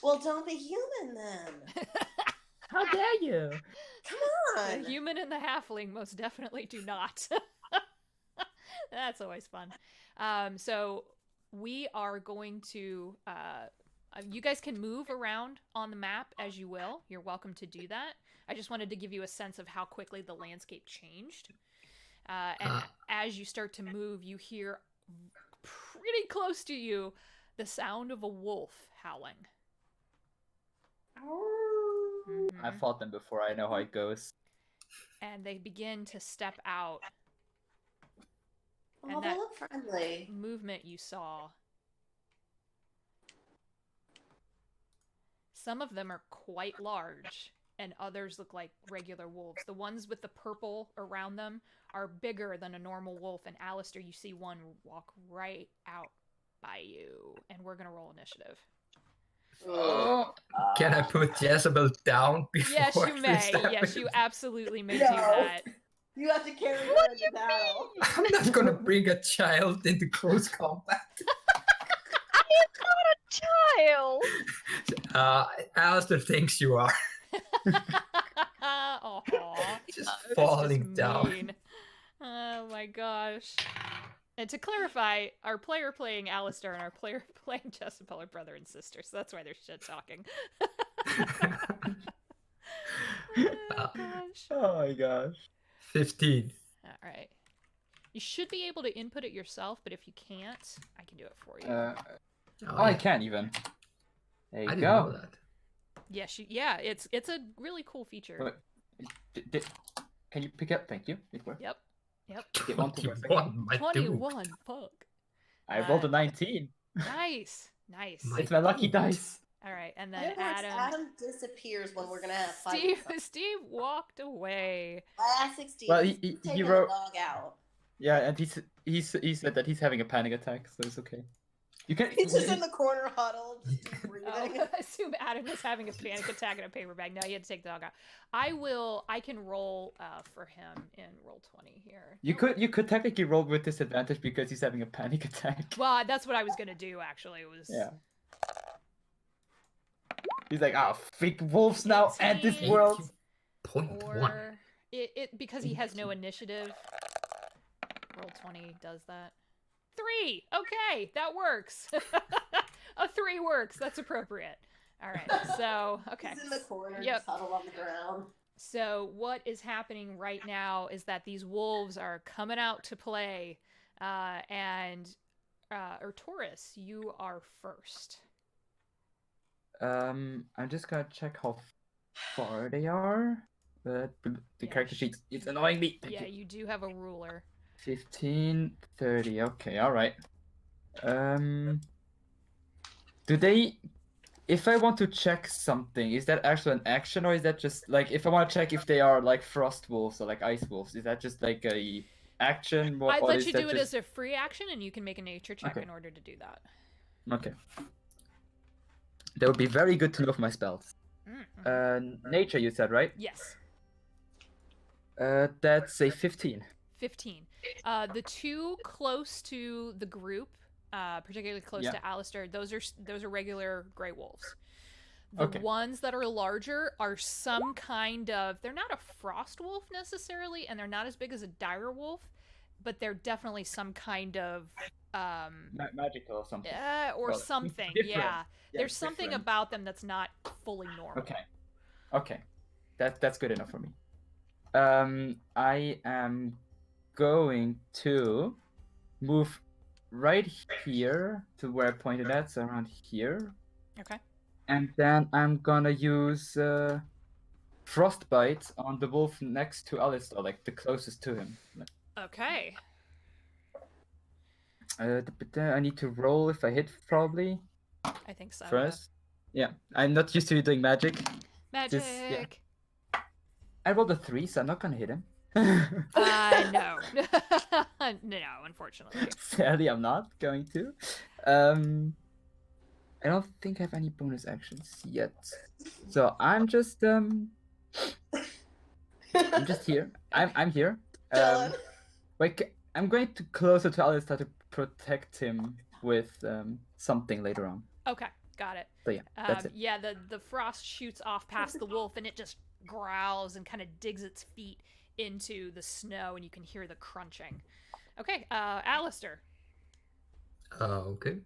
Well, don't be human then. How dare you? Come The on. human and the halfling most definitely do not. That's always fun. So we are going to... you guys can move around on the map as you will. You're welcome to do that. I just wanted to give you a sense of how quickly the landscape changed. And as you start to move, you hear pretty close to you the sound of a wolf howling. Mhm. I've fought them before. I know how it goes. And they begin to step out And Oh, they that look friendly. movement you saw. Some of them are quite large, and others look like regular wolves. The ones with the purple around them are bigger than a normal wolf, and Alistair, you see one walk right out by you, and we're gonna roll initiative. Oh, Can I put Jezebel down before Yes, you may. this happens? Yes, you absolutely may No. do that. You have to carry her into battle. I'm not gonna bring a child into close combat. Child. Alistair thinks you are. Aw, Just that's falling just down. mean. Oh my gosh. And to clarify, our player playing Alistair and our player playing Jezebel are brother and sister, so that's why they're shit talking. Oh gosh. oh my gosh. 15. Alright. You should be able to input it yourself, but if you can't, I can do it for you. Oh, I yeah. can even. There you I didn't go. know that. Yeah, it's a really cool feature. Wait, can you pick up? Thank you. Before. Yep. Get one to 21, my dude. 21, fuck. I rolled a 19. Nice. My It's my lucky dude. dice. Alright, and It then works. Adam disappears when we're gonna have Steve fights. Steve walked away. I asked 16. Well, He's he taking wrote- the dog out. Yeah, and he said that he's having a panic attack, so it's okay. You can. He's just in the corner huddled, just breathing. Oh, I assume Adam was having a panic attack in a paper bag. No, you had to take the dog out. I can roll for him in roll 20 here. You could technically roll with disadvantage because he's having a panic attack. Well, that's what I was gonna do actually. It was Yeah. He's like, oh, fake wolves now and this 18. world. 0.1. or it because he has no initiative. Roll 20 does that. 3. Okay, that works. A 3 works. That's appropriate. All right. So, okay. He's in the corner, Yep. just huddled on the ground. So what is happening right now is that these wolves are coming out to play, and Taurus, you are first. I'm just gonna check how far they are. But the Yeah, character sheet is annoying me. Thank Yeah, you. you do have a ruler. 15, 30. Okay, all right. Do they? If I want to check something, is that actually an action, or is that just like if I want to check if they are like frost wolves or like ice wolves? Is that just like a action? I'd or let is you that do it just... as a free action, and you can make a nature check Okay. in order to do that. Okay. That would be very good to know for my spells. Nature, you said, right? Yes. That's a 15. 15. The two close to the group, particularly close Yeah. to Alistair, those are regular gray wolves. The Okay. ones that are larger are some kind of, they're not a frost wolf necessarily, and they're not as big as a dire wolf, but they're definitely some kind of Magical or something. or Well, something. different. Yeah. There's it's something different. about them that's not fully normal. Okay. That's good enough for me. I am going to move right here to where I pointed at, so around here. Okay. And then I'm gonna use Frostbite on the wolf next to Alistair, like the closest to him. Okay. I need to roll if I hit, probably, I think so. first. Yeah, I'm not used to doing magic. Magic. Just- yeah. I rolled a 3, so I'm not gonna hit him. No. No, unfortunately. Sadly, I'm not going to. I don't think I have any bonus actions yet. So I'm just here. I'm here. Dylan. Wait, I'm going to closer to Alistair to protect him with something later on. Okay, got it. So yeah, that's it. Yeah, the frost shoots off past the wolf, and it just growls and kind of digs its feet into the snow, and you can hear the crunching. Okay, Alistair. Okay.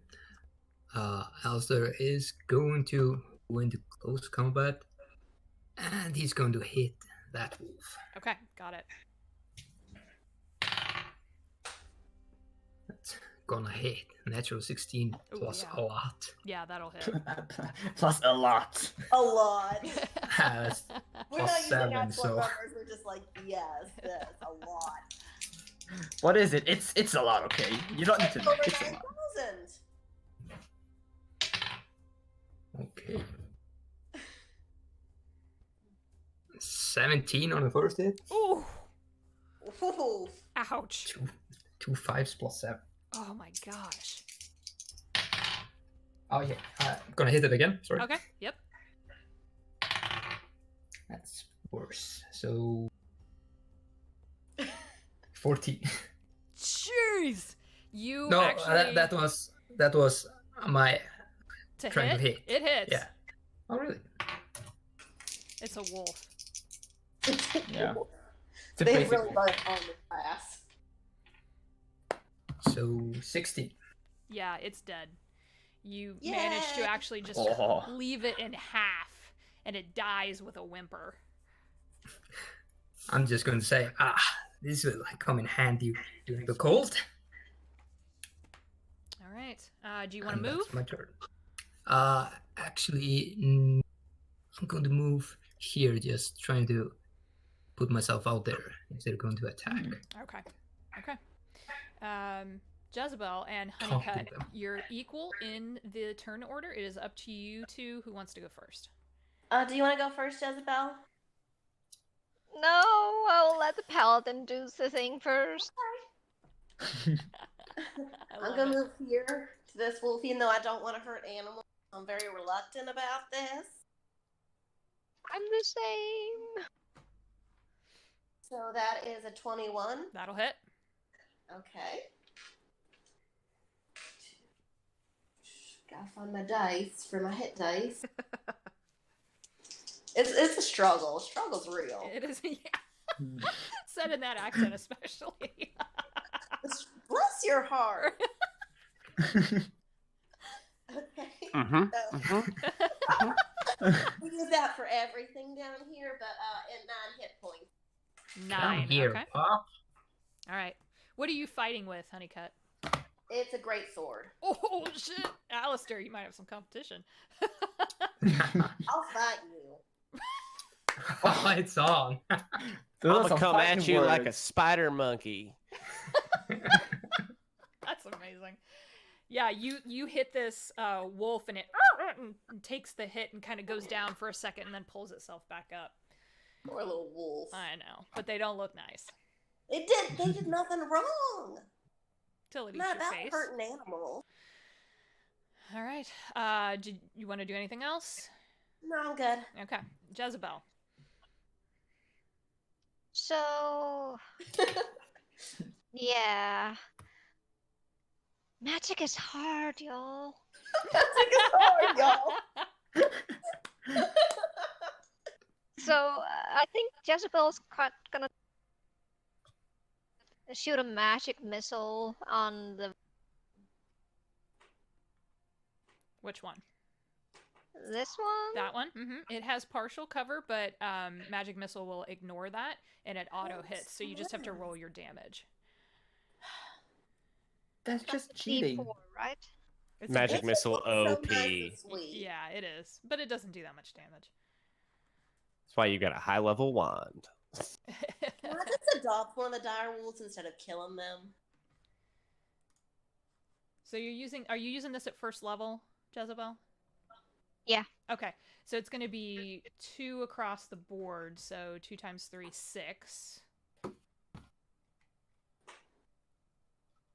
Alistair is going to go into close combat, and he's going to hit that wolf. Okay, got it. That's gonna hit. Natural 16 Ooh, plus yeah. a lot. Yeah, that'll hit. Plus a lot. A lot. That's We're plus not using 7, actual so numbers. We're just like, yes, that's a lot. What is it? It's a lot, okay? You don't need to know. Over It's a lot. 9,000. Okay. 17 on the first hit. Ooh, Ooh. ouch. Two fives plus 7. Oh my gosh. Oh yeah, I'm gonna hit it again. Sorry. Okay, yep. That's worse. So 14. Jeez. You No, actually that was my to trying hit? to hit. It hits. Yeah. Oh really? It's a wolf. Yeah. It's a They basic really one. love on the class. So 16. Yeah, it's dead. You managed to Yay. actually just Oh. leave it in half, and it dies with a whimper. I'm just going to say, this will come in handy during the cold. All right. Do you want And to move? that's my turn. Actually, I'm going to move here, just trying to put myself out there instead of going to attack. Okay. Okay. Jezebel and Talk to Honeycut, them. you're equal in the turn order. It is up to you two who wants to go first. Do you want to go first, Jezebel? No, I'll let the paladin do the thing first. I'm gonna move here to this wolf, even though I don't want to hurt animals. I'm very reluctant about this. I'm the same. So that is a 21. That'll hit. Okay. Gotta find my dice for my hit dice. It's a struggle. Struggle's real. It is. Yeah. Said in that accent, especially. Bless your heart. Okay. So, we use that for everything down here, but at 9 hit points. 9. Down here, Okay. Pop. All right. What are you fighting with, Honeycut? It's a great sword. Oh shit, Alistair, you might have some competition. I'll fight you. Oh, it's on. Those are I'm some gonna come fighting at you like a words. spider monkey. That's amazing. Yeah, you hit this wolf and it and takes the hit and kind of goes down for a second and then pulls itself back up. Poor little wolf. I know, but they don't look nice They did nothing wrong. till it eats Not your about face. hurting animals. All right. Do you want to do anything else? No, I'm good. Okay, Jezebel. So, yeah. Magic is hard, y'all. Magic is hard, y'all. So, I think Jezebel's gonna shoot a magic missile on the Which one? this one. That one. It has partial cover, but magic missile will ignore that, and it auto hits. So you just have to roll your damage. That's just cheating. D4, right? It's Magic a- missile So nice OP. and sweet. Yeah, it is, but it doesn't do that much damage. That's why you got a high level wand. Can I just adopt one of the dire wolves instead of killing them? So are you using this at first level, Jezebel? Yeah. Okay, so it's going to be 2 across the board, so 2 times 3, 6.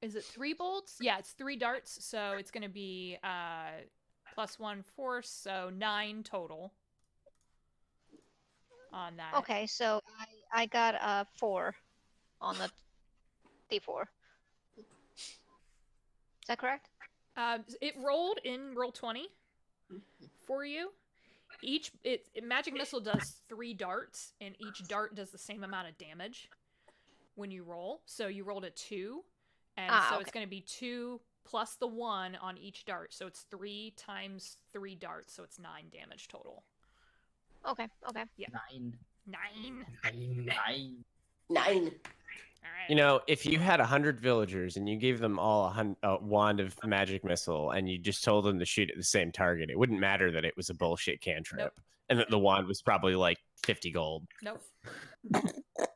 Is it 3 bolts? Yeah, it's 3 darts, so it's going to be +1 force, so 9 total on that. Okay, so I got a 4 on the D4. Is that correct? It rolled in roll 20 for you. Magic missile does 3 darts, and each dart does the same amount of damage when you roll. So you rolled a 2, and so it's okay. going to be 2 plus the 1 on each dart. So it's 3 times 3 darts, so it's 9 damage total. Okay. Yeah. 9. 9. 9. 9. All right. You know, if you had 100 villagers and you gave them all a wand of magic missile and you just told them to shoot at the same target, it wouldn't matter that it was a bullshit cantrip. Nope. And that the wand was probably like 50 gold. Nope.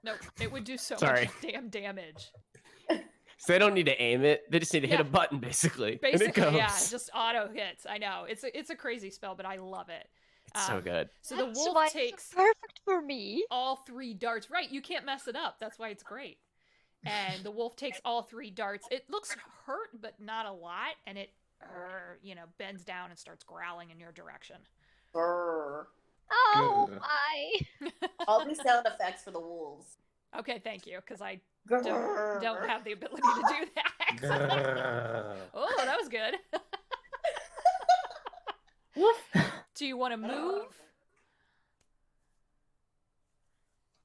Nope. It would do so Sorry. much damn damage. So they don't need to aim it. They just need to hit a button, basically. And it goes. Yeah, just auto hits. I know. It's a crazy spell, but I love it. It's so good. So the That's wolf why takes it's perfect for me. all 3 darts. Right, you can't mess it up. That's why it's great. And the wolf takes all 3 darts. It looks hurt, but not a lot. And it, bends down and starts growling in your direction. Grr. Oh my! All these sound effects for the wolves. Okay, thank you, because I Grr. don't have the ability to do that. Oh, that was good. Do you want to move?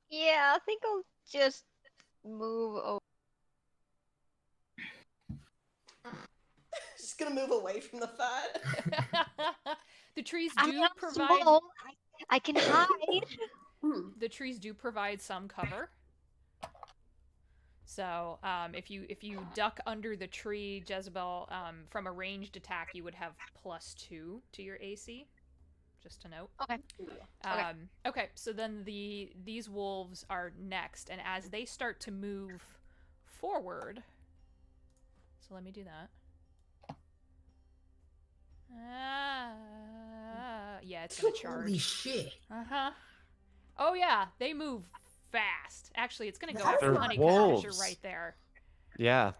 Yeah, I think I'll just move over. Just gonna move away from the fight. The trees I'm do not provide. small. I can hide. The trees do provide some cover. So, if you duck under the tree, Jezebel, from a ranged attack, you would have +2 to your AC. Just to note. Okay. Okay. So then these wolves are next, and as they start to move forward, so let me do that. Yeah, it's gonna charge. Holy shit! Oh yeah, they move fast. Actually, it's gonna go They're after Honeycut because you're wolves. right there. Yeah.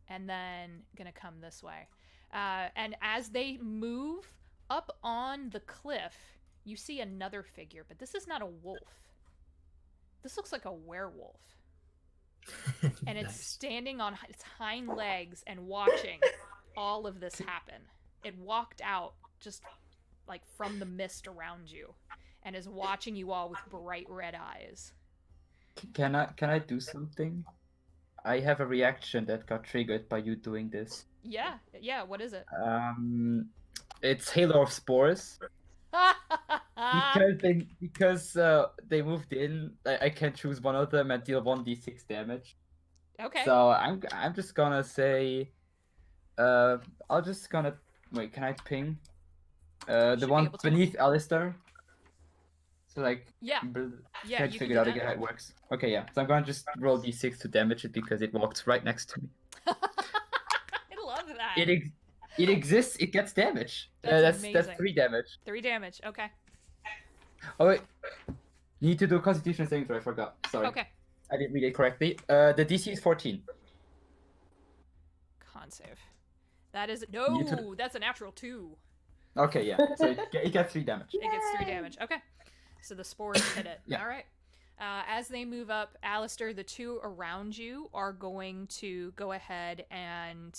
And then gonna come this way. And as they move up on the cliff, you see another figure, but this is not a wolf. This looks like a werewolf. And it's standing on its hind legs and watching all of this happen. It walked out just like from the mist around you and is watching you all with bright red eyes. Can I do something? I have a reaction that got triggered by you doing this. Yeah, what is it? It's Halo of Spores. Because they moved in, I can choose one of them and deal 1d6 damage. Okay. So I'm just gonna say, I'll just gonna wait. Can I ping? The Should be one able to. beneath Alistair. So like, Yeah. can Yeah, I you can figure do out that. again how it works? Okay, yeah. So I'm gonna just roll d6 to damage it because it walks right next to me. I love that. It exists. It gets damage. That's That's amazing. 3 damage. 3 damage. Okay. Oh wait, you need to do a Constitution saving throw. I forgot. Sorry. Okay. I didn't read it correctly. The DC is 14. Con save. That is You need to- that's a natural 2. Okay, yeah. So it gets 3 damage. It gets 3 damage. Okay. So the spores hit it. Yeah. All right. As they move up, Alistair, the 2 around you are going to go ahead and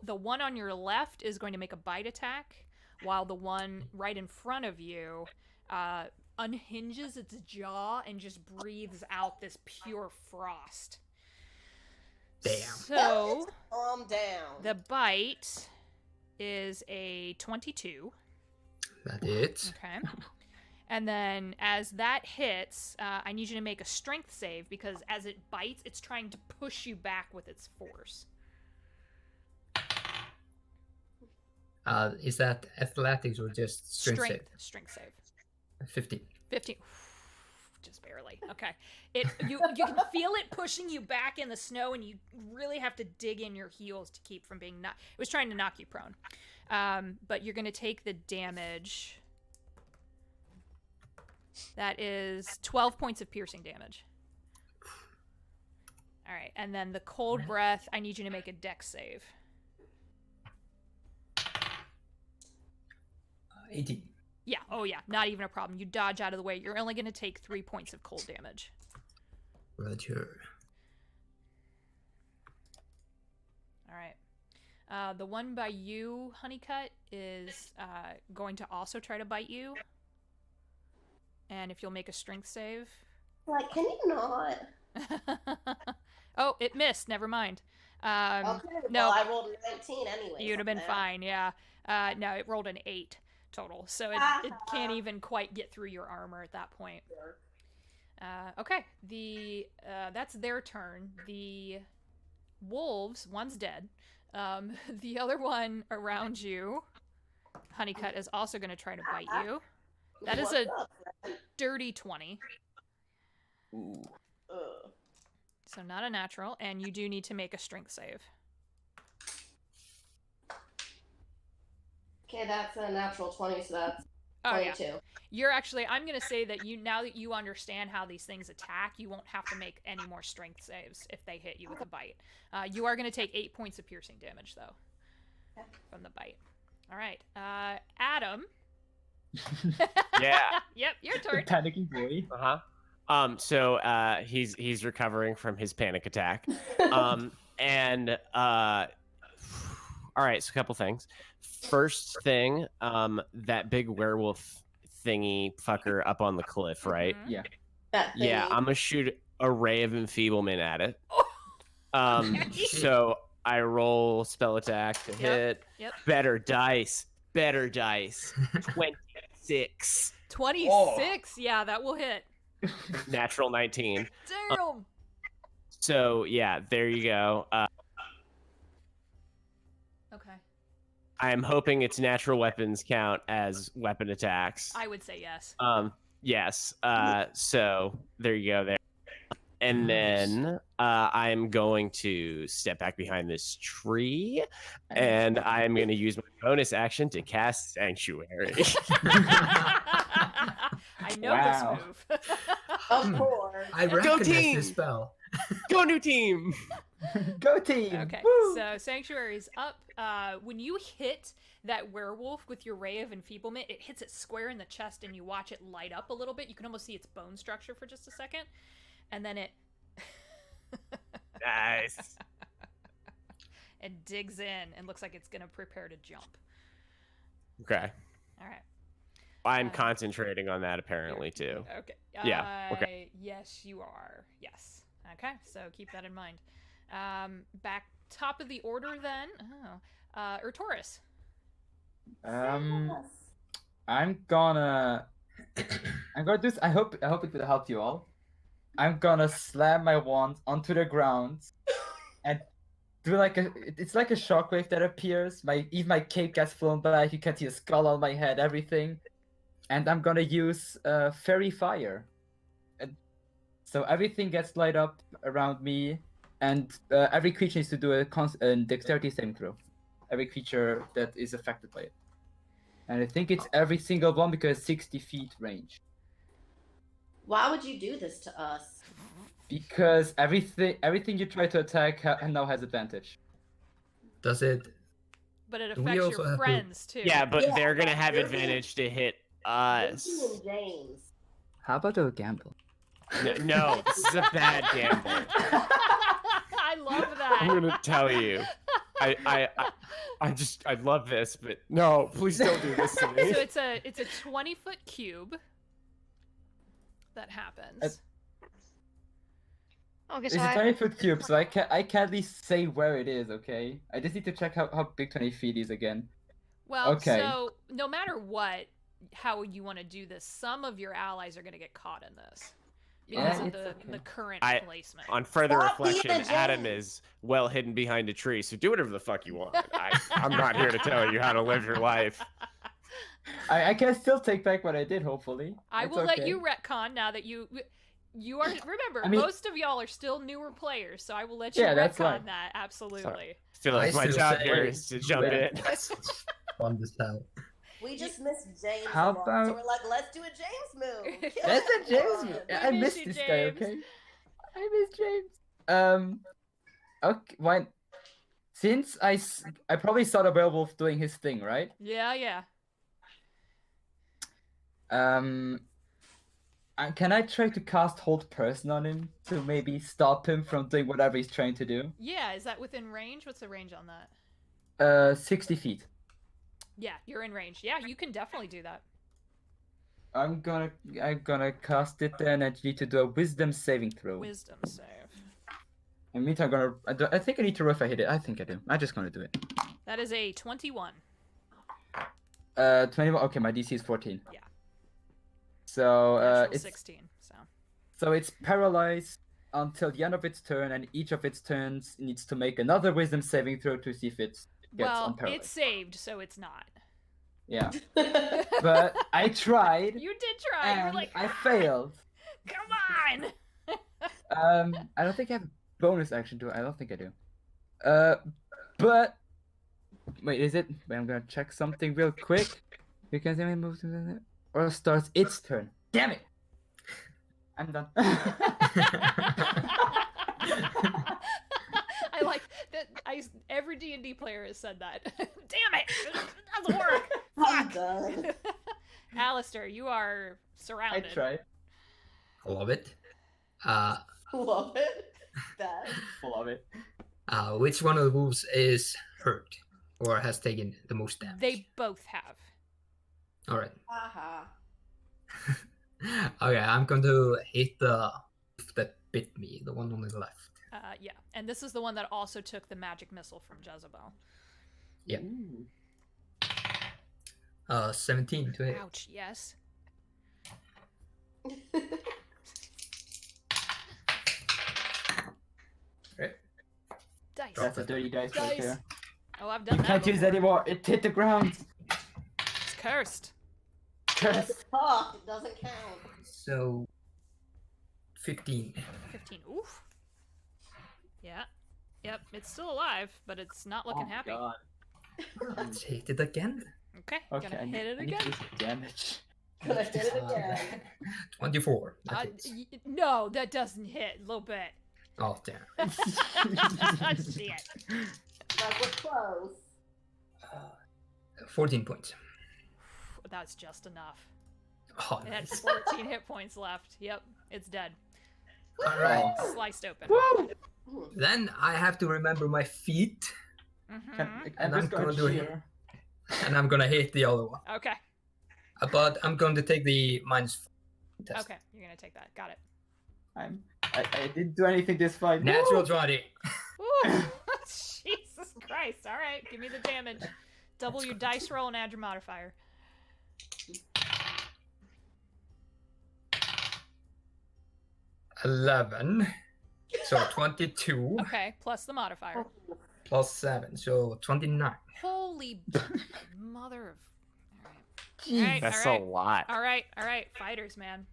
the one on your left is going to make a bite attack, while the one right in front of you unhinges its jaw and just breathes out this pure frost. Damn. So Calm down. the bite is a 22. That it. Okay. And then as that hits, I need you to make a strength save because as it bites, it's trying to push you back with its force. Is that athletics or just strength save? Strength save. 15. 15. Just barely. Okay. You can feel it pushing you back in the snow, and you really have to dig in your heels to keep from being knocked. It was trying to knock you prone. But you're going to take the damage. That is 12 points of piercing damage. All right. And then the cold breath, I need you to make a dex save. 18. Yeah. Oh, yeah. Not even a problem. You dodge out of the way. You're only going to take 3 points of cold damage. Roger. All right. The one by you, Honeycut, is going to also try to bite you. And if you'll make a strength save. Like, can you not? Oh, it missed. Never mind. Okay, no. well, I rolled a 19 anyway. You'd have been fine, yeah. No, it rolled an 8 total. So it can't even quite get through your armor at that point. Okay. That's their turn. The wolves, one's dead. The other one around you, Honeycut, is also going to try to bite you. That is a dirty 20. Ooh. So not a natural, and you do need to make a strength save. Okay, that's a natural 20, so that's Oh, 22. yeah. You're actually, I'm going to say that now that you understand how these things attack, you won't have to make any more strength saves if they hit you with a bite. You are going to take 8 points of piercing damage, though, from the bite. All right. Adam. Yeah. Yep, your The turn. panicking boy. So he's recovering from his panic attack. And all right, so a couple things. First thing, that big werewolf thingy fucker up on the cliff, right? Mhm. Yeah. That thing. Yeah, I'm gonna shoot a ray of enfeeblement at it. Okay. So I roll spell attack to hit. Yep. Better dice. 26. 26. Yeah, that will hit. Natural 19. Damn. So yeah, there you go. Okay. I'm hoping its natural weapons count as weapon attacks. I would say yes. Yes. So there you go there. And then I'm going to step back behind this tree, and I'm going to use my bonus action to cast Sanctuary. I know Wow. this move. Of course. I Go recognize team! this spell. Go new team! Go team! Okay, Woo! so Sanctuary's up. When you hit that werewolf with your Ray of Enfeeblement, it hits it square in the chest, and you watch it light up a little bit. You can almost see its bone structure for just a second. And then it... Nice. It digs in and looks like it's going to prepare to jump. Okay. All right. I'm concentrating on that apparently too. Okay. Yeah, okay. Yes, you are. Yes. Okay, so keep that in mind. Back top of the order then. Oh. Taurus. I'm gonna do this. I hope it will help you all. I'm gonna slam my wand onto the ground and do it's like a shockwave that appears. Even my cape gets flown back. You can see a skull on my head, everything. And I'm gonna use fairy fire. And so everything gets light up around me, and every creature needs to do a dexterity saving throw. Every creature that is affected by it. And I think it's every single one because 60 feet range. Why would you do this to us? Because everything you try to attack now has advantage. Does it? But it Do we affects also your have to- friends too. Yeah, but Yeah, they're gonna have you're advantage to hit You us. and James. How about a gamble? No, this is a bad gamble. I love that. I'm gonna tell you. I love this, but no, please don't do this to me. So it's a 20-foot cube that happens. Okay, It's so a 20-foot cube, so I can at least say where it is, okay? I just need to check how big 20 feet is again. Well, Okay. so no matter how you want to do this, some of your allies are going to get caught in this because Yeah, of it's okay. the current placement. On further Stop being reflection, a Adam James. is well hidden behind a tree, so do whatever the fuck you want. I'm not here to tell you how to live your life. I can still take back what I did, hopefully. I It's will let okay. you retcon now that you are. Remember, I mean- most of y'all are still newer players, so I will let you Yeah, that's retcon fine. that. Absolutely. I feel like I my still job say- here is to jump Yeah. in. On this out. We just missed James. How a lot, so about- we're like, let's do a James move. Kill That's a James. everyone. I miss missed you, this guy, James. okay? I miss James. Okay, why? Since I probably saw the werewolf doing his thing, right? Yeah. Can I try to cast Hold Person on him to maybe stop him from doing whatever he's trying to do? Yeah, is that within range? What's the range on that? 60 feet. Yeah, you're in range. Yeah, you can definitely do that. I'm gonna cast it then. I need to do a Wisdom saving throw. Wisdom save. In the meantime, I think I need to roll if I hit it. I think I do. I'm just gonna do it. That is a 21. 21. Okay, my DC is 14. Yeah. So Natural it's 16. so it's paralyzed until the end of its turn, and each of its turns needs to make another Wisdom saving throw to see if it gets Well, unparalyzed. it's saved, so it's not. Yeah, but I tried, You did try. You're and like, I failed. come on. I don't think I have bonus action do I? I don't think I do. But wait, is it? Wait, I'm gonna check something real quick. You can see me move to the or starts its turn. Damn it! I'm done. I like that. Every D&D player has said that. Damn it! It doesn't work. I'm Fuck. done. Alistair, you are I surrounded. tried. I love it. Love it. That. Love it. Which one of the wolves is hurt or has taken the most damage? They both have. All right. Haha. Okay, I'm going to hit the wolf that bit me, the one on the left. Yeah, and this is the one that also took the magic missile from Jezebel. Yeah. Ooh. 17 to hit. Ouch, yes. Right. Dice. That's a dirty dice right Dice. there. Oh, I've done You that can't use it before. anymore. It hit the ground. It's cursed. Curse. Oh, it doesn't count. So 15. 15. Oof. Yeah. Yep, it's still alive, but it's not looking happy. God. Let's hit it again. Okay, Okay, gonna I hit it need to again. use the damage. Gonna hit it again. 24. That hits. No, that doesn't hit. A little bit. Oh, damn. Shit. That was close. 14 points. That's just enough. Oh, It had nice. 14 hit points left. Yep, it's dead. All right. Sliced open. Woo! Then I have to remember my feet, Mhm. And I'm I'm just gonna gonna do it. cheer. and I'm gonna hit the other one. Okay. But I'm going to take the -4 test. Okay, you're gonna take that. Got it. I didn't do anything this fight. Natural Woo! 20. Woo! Jesus Christ. All right, give me the damage. Double your dice roll and add your modifier. $11. So 22 Okay, plus the modifier. plus 7. So 29. Holy mother of... Jeez. Alright, That's alright. a lot. Alright, fighters, man.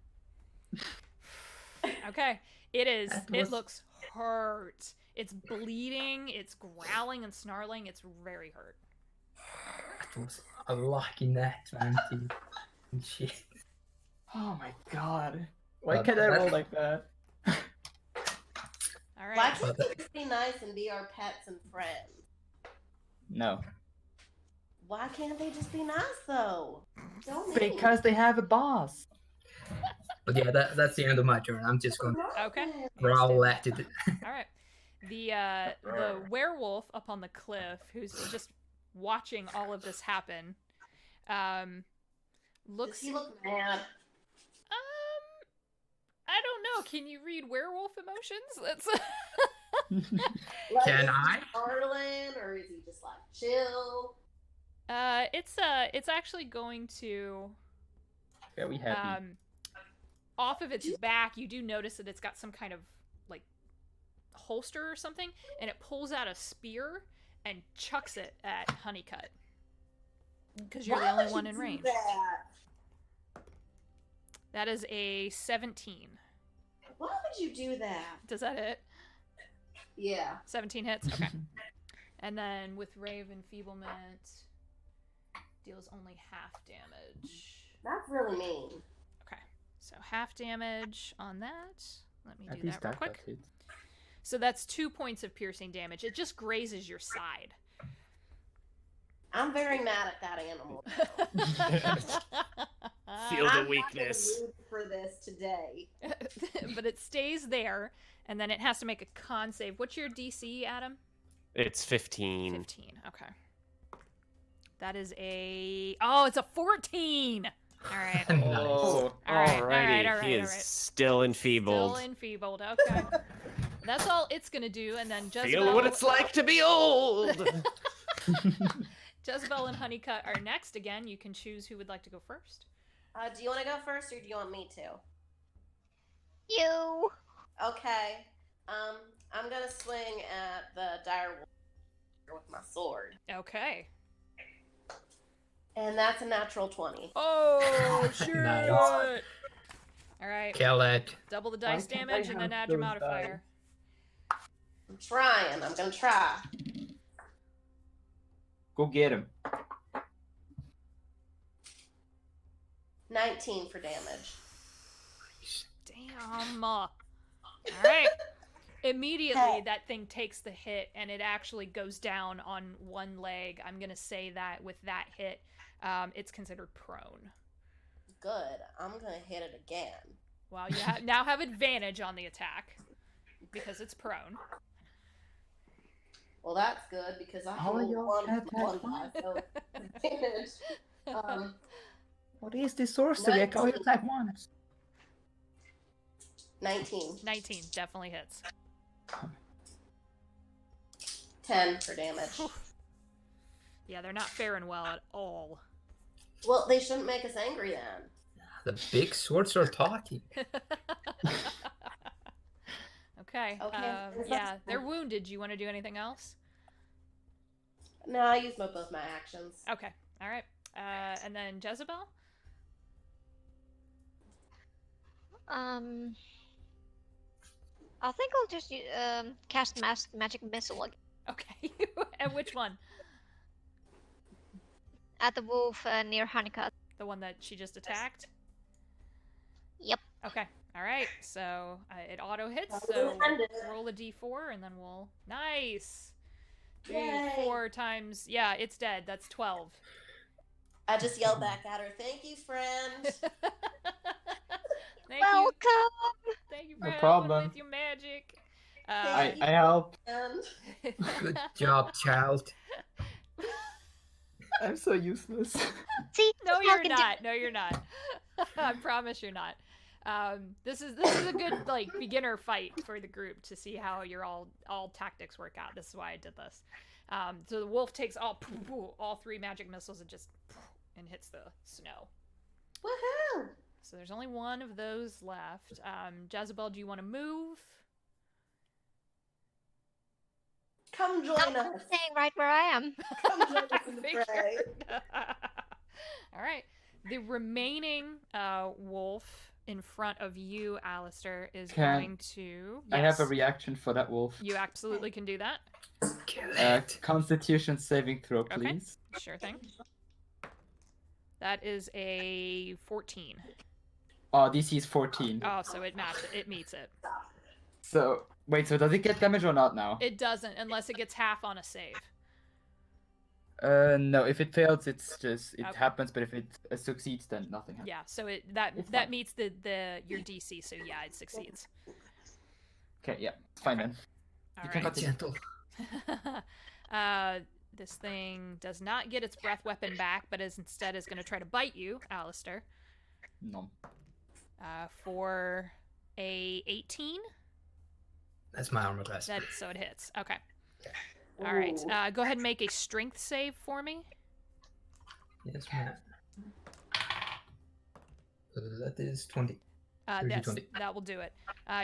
Okay, it looks hurt. It's bleeding, it's growling and snarling, it's very hurt. That was a lucky nat 20. Shit. Oh my god. Why But can't I roll that- like that? Why Alright. can't they just be nice and be our pets and friends? No. Why can't they just be nice though? Don't mean. Because they have a boss. But yeah, that's the end of my turn. I'm just going to Okay. growl at it. Alright. The werewolf up on the cliff, who's just watching all of this happen, Does looks... he look mad? I don't know. Can you read werewolf emotions? That's... Like, Can is he I? snarling, or is he just like chill? It's actually going to... Very happy. Off of its back, you do notice that it's got some kind of like holster or something, and it pulls out a spear and chucks it at Honeycutt because you're Why the only would one you in do range. That? That is a 17. Why would you do that? Does that hit? Yeah. 17 hits. Okay. And then with Rave Enfeeblement, deals only half damage. That's really mean. Okay, so half damage on that. Let me At do least that real that quick. got hit. So that's 2 points of piercing damage. It just grazes your side. I'm very mad at that animal. Feel the I'm weakness. not in the mood for this today. But it stays there, and then it has to make a con save. What's your DC, Adam? It's 15. 15. Okay. That is a... Oh, it's a 14! All right. Nice. Oh. All right, Alrighty, all right, all he right, is all right. still enfeebled. Still enfeebled. Okay. That's all it's going to do, and then Jezebel... Feel what it's like to be old. Jezebel and Honeycutt are next. Again, you can choose who would like to go first. Do you want to go first, or do you want me to? You. Okay. I'm gonna swing at the dire wolf with my sword, Okay. and that's a natural 20. Oh, shit! Nice. All right. Kill it. Double the dice can't damage I and then have add your those modifier. trying. I'm gonna try. Go get him. 19 for damage. Damn. All right. Immediately, that thing takes the hit, and it actually goes down on one leg. I'm going to say that with that hit, it's considered prone. Good. I'm going to hit it again. Well, you now have advantage on the attack, because it's prone. Well, that's good, because I How are rolled y'all one die, so advantage. What is this sorcery? I can only attack once. 19. 19 definitely hits. 10 for damage. Yeah, they're not faring well at all. Well, they shouldn't make us angry then. The big swords are talking. Okay. Yeah, they're wounded. Do you want to do anything else? No, I used both my actions. Okay. All right. And then Jezebel? I think I'll just cast magic missile again. Okay. And which one? At the wolf near Honeycut. The one that she just attacked? Yep. Okay. All right. So it auto hits. That was So intended. roll a d4 and then we'll. Nice. Yay. 4 times. Yeah, it's dead. That's 12. I just yelled back at her, "Thank you, friend." Thank Welcome. you. Thank you for No helping problem. with your magic. I help. And Good job, child. I'm so useless. See, No, how you're can not. No, you're not. I promise you're not. This is a good like beginner fight for the group to see how your all tactics work out. This is why I did this. So the wolf takes all 3 magic missiles and just and hits the snow. woohoo! So there's only one of those left. Jezebel, do you want to move? Come join I'm us. staying right where I am. Come join us in the Figured. fray. All right. The remaining wolf in front of you, Alistair, is going to. I have a Yes. reaction for that wolf. You absolutely can do that. Kill it. Constitution saving throw, Okay. please. Sure thing. That is a 14. Oh, DC is 14. Oh, so it matches. It meets it. So, wait, so does it get damage or not now? It doesn't unless it gets half on a save. No, if it fails, it's just, it Okay. happens, but if it succeeds, then nothing happens. Yeah, so It's that fine. meets your DC, so yeah, it succeeds. Okay, yeah, it's fine Okay. then. All You can right. Be gentle. This thing does not get its breath weapon back, but instead is going to try to bite you, Alistair, No. for a 18. That's my armor class. So it hits. Okay. All right. Ooh. Go ahead and make a strength save for me. Yes, man. That is 20. Yes, 20. that will do it.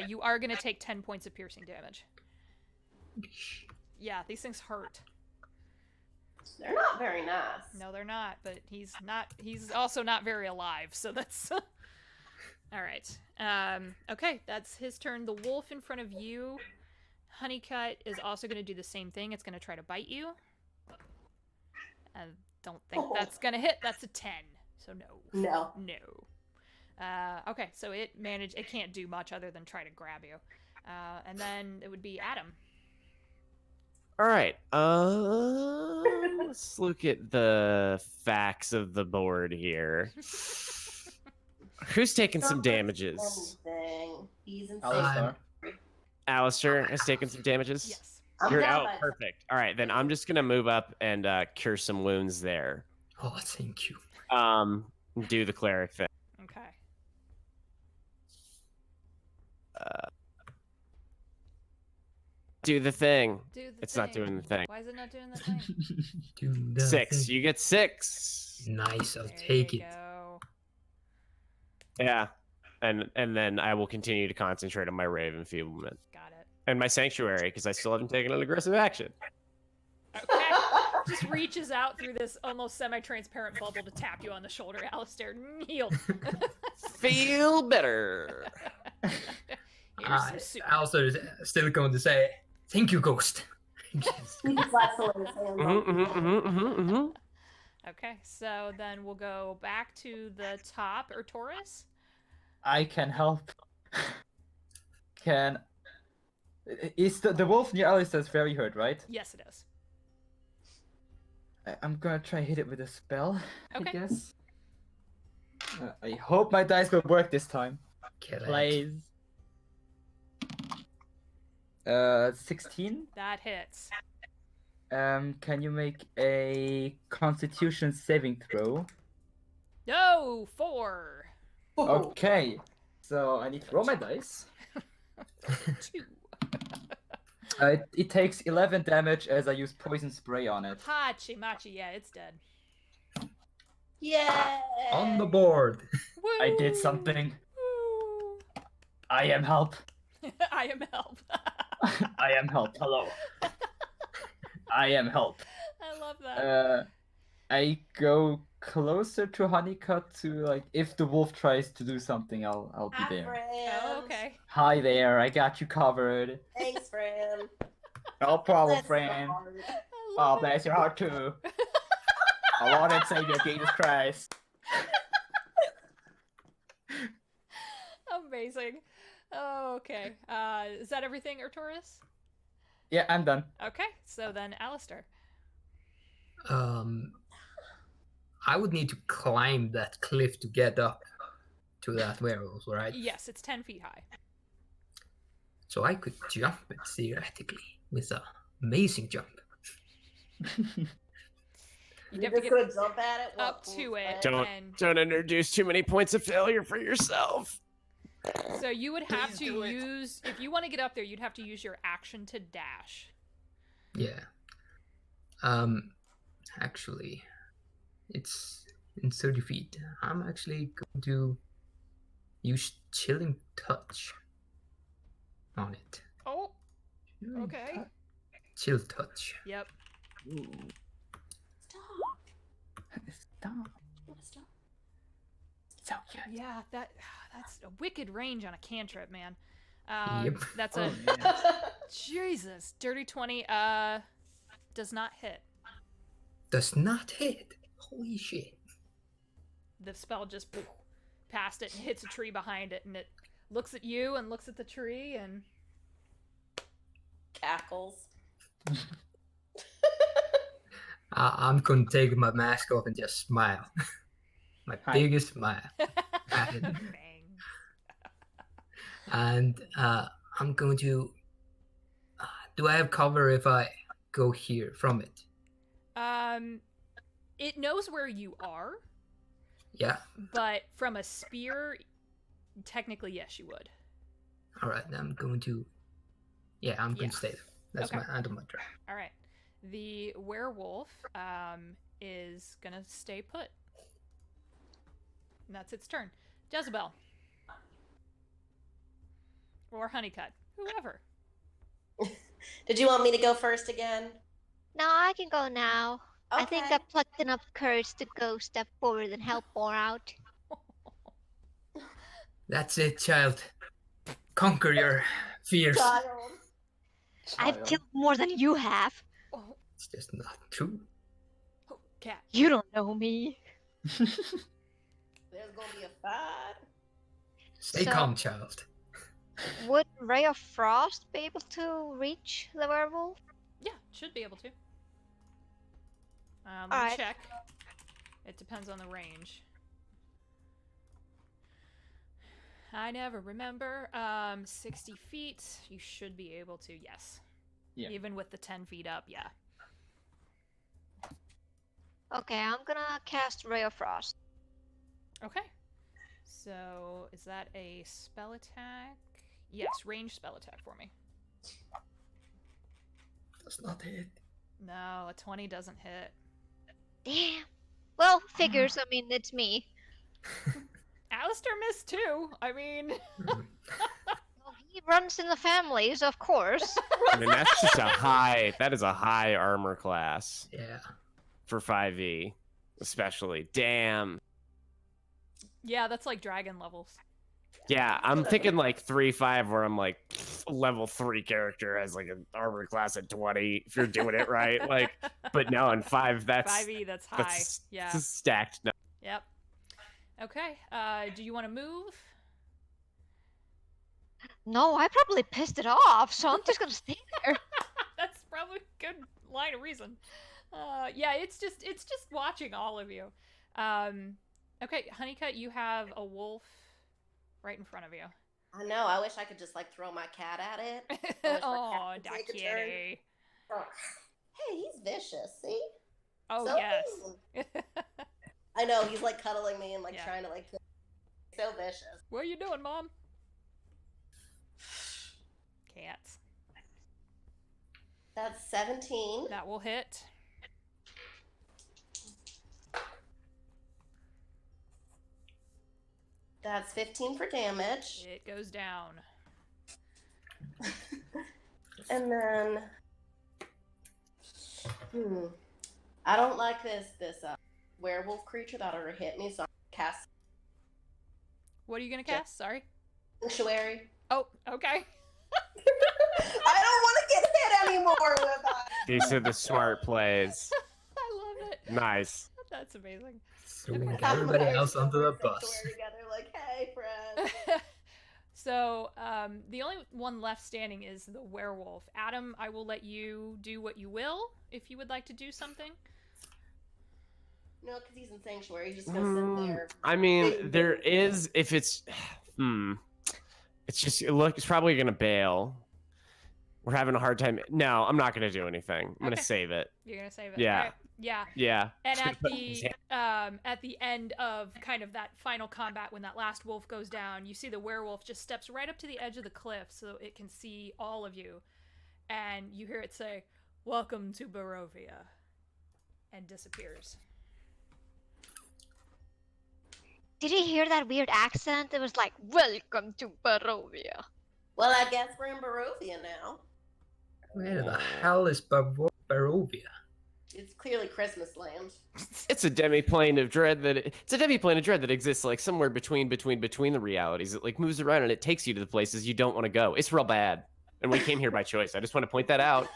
You are going to take 10 points of piercing damage. Yeah, these things hurt. They're not very nice. No, they're not, but he's also not very alive, so that's all right. Okay, that's his turn. The wolf in front of you, Honeycut, is also going to do the same thing. It's going to try to bite you. I don't think that's going to hit. That's a 10. So no. Okay, so it can't do much other than try to grab you. And then it would be Adam. All right. Let's look at the facts of the board here. Who's taking some damages? Anything. He's insane. Alistar. Alistair has taken some damages. Yes. I'm You're down out. by- Perfect. All right, then I'm just gonna move up and cure some wounds there. Oh, thank you. Do the cleric thing. Okay. Do the thing. Do the It's thing. not doing the thing. Why is it not doing the thing? Do the 6. thing. You get 6. Nice, I'll There take you it. go. Yeah. And then I will continue to concentrate on my rave enfeeblement Got it. and my sanctuary because I still haven't taken an aggressive action. Okay. Just reaches out through this almost semi-transparent bubble to tap you on the shoulder, Alistair. Healed. Feel better. Here's some soup. Also, still going to say, Thank you, Ghost. He slaps the his hand. Okay, so then we'll go back to the top, or Taurus. I can help. Can is the wolf near Alistair is very hurt, right? Yes, it is. I'm gonna try hit it with a spell. Okay. I guess. I hope my dice will work this time. Kill it. Please. 16. That hits. Can you make a Constitution saving throw? No, 4. Okay. So I need to roll my dice. 2. It takes 11 damage as I use poison spray on it. Hachi machi, yeah, it's dead. Yeah. On the board. Woo! I did something. Woo! I am help. I am help. I am help. Hello. I am help. I love that. I go closer to Honeycut to like if the wolf tries to do something, I'll be Hi, there. friend. Oh, okay. Hi there, I got you covered. Thanks, friend. No problem, Bless your friend. heart. I Oh, love it. bless your heart too. Our Lord and Savior Jesus Christ. Amazing. Oh, okay. Is that everything, Taurus? Yeah, I'm done. Okay, so then Alistair. I would need to climb that cliff to get up to that werewolf, right? Yes, it's 10 feet high. So I could jump it theoretically with an amazing jump. You'd You're have to just get gonna jump at it. up to it, Don't and don't introduce too many points of failure for yourself. so you would have Please to do it. use, if you want to get up there, you'd have to use your action to dash. Yeah. Actually, it's in 30 feet. I'm actually going to use Chilling Touch on it. Oh, okay. Chill Touch. Yep. Ooh. Stop. Stop. Stop. So cute. Yeah, that's a wicked range on a cantrip, man. Yep. That's Oh, a man. Jesus, dirty 20. Does not hit. Does not hit. Holy shit. The spell just past it and hits a tree behind it, and it looks at you and looks at the tree and Cackles. I'm going to take my mask off and just smile. My Hi. biggest smile. bang. And I'm going to... do I have cover if I go here from it? It knows where you are, Yeah. but from a spear, technically yes, you would. All right. I'm going to... Yeah, I'm going Yeah. to stay there. That's Okay. my end of my turn. All right. The werewolf is gonna stay put. And that's its turn. Jezebel. Or Honeycut. Whoever. Did you want me to go first again? No, I can go now. I think Okay. I plucked enough courage to go step forward and help more out. That's it, child. Conquer your fears. Child. I've killed more than you have. Oh, It's just not true. oh, cat. You don't know me. There's gonna be a fight. Stay So- calm, child. Would Ray of Frost be able to reach the werewolf? Yeah, should be able to. Let me Alright. check. It depends on the range. I never remember. 60 feet. You should be able to, yes. Yeah. Even with the 10 feet up, yeah. Okay, I'm gonna cast Ray of Frost. Okay. So, is that a spell attack? Yes, range spell attack for me. Does not hit. No, a 20 doesn't hit. Damn. Well, figures. I mean, it's me. Alistair missed too. I mean, Mm. Well, he runs in the families, of course. I mean, that's just that is a high armor class Yeah. for 5e, especially. Damn. yeah, that's like dragon levels. Yeah, I'm thinking like 3-5, where I'm like level 3 character has like an armor class at 20. If you're doing it right, like, but no, in 5, that's 5e, that's high. Yeah. That's stacked. No. Yep. Okay. Do you want to move? No, I probably pissed it off, so I'm just gonna stay there. That's probably a good line of reason. Yeah, it's just watching all of you. Okay, Honeycutt, you have a wolf right in front of you. I know. I wish I could just like throw my cat at it. Oh, Dakini. Oh. Hey, he's vicious. See? Oh, so yes. I know. He's like cuddling me and like trying to like. So vicious. What are you doing, Mom? Cats. That's 17. That will hit. That's 15 for damage. It goes down. And then, I don't like this werewolf creature that already hit me, so I'm gonna cast. What are you gonna cast? Sorry. Sanctuary. Oh, okay. I don't want to get hit anymore with that. These are the smart plays. I love it. Nice. That's amazing. Throwing everybody else under the bus. Together, like, hey, friend. So, the only one left standing is the werewolf. Adam, I will let you do what you will, if you would like to do something. No, because he's in Sanctuary. He's just going to sit there. I mean, there is, if it's, it's just, look, it's probably going to bail. We're having a hard time. No, I'm not going to do anything. I'm going to save it. You're going to save it? Yeah. Right. Yeah. Yeah. And at the end of kind of that final combat, when that last wolf goes down, you see the werewolf just steps right up to the edge of the cliff so it can see all of you. And you hear it say, "Welcome to Barovia," and disappears. Did you hear that weird accent? It was like, "Welcome to Barovia." Well, I guess we're in Barovia now. Where the hell is Barovia? It's clearly Christmas land. It's a demi-plane of dread that exists like somewhere between the realities. It like moves around and it takes you to the places you don't want to go. It's real bad. And we came here by choice. I just want to point that out.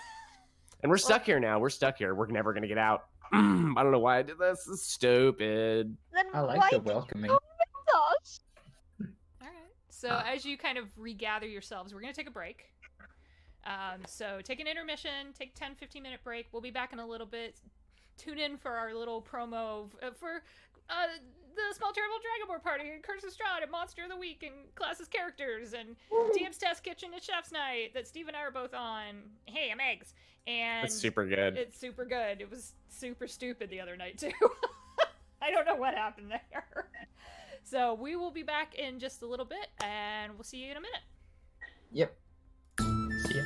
And we're stuck here now. We're stuck here. We're never going to get out. I don't know why I did this. This is stupid. Then I like why the did you welcoming. go with us? All right. So as you kind of regather yourselves, we're going to take a break. So take an intermission, take a 10-15 minute break. We'll be back in a little bit. Tune in for our little promo for the Small Terrible Dragonborn Party and Curse of Strahd and Monster of the Week and Classes Characters and DM's Test Kitchen and Chef's Night that Steve and I are both on. Hey, I'm Eggs. And It's super good. It's super good. It was super stupid the other night too. I don't know what happened there. So we will be back in just a little bit and we'll see you in a minute. Yep. See ya.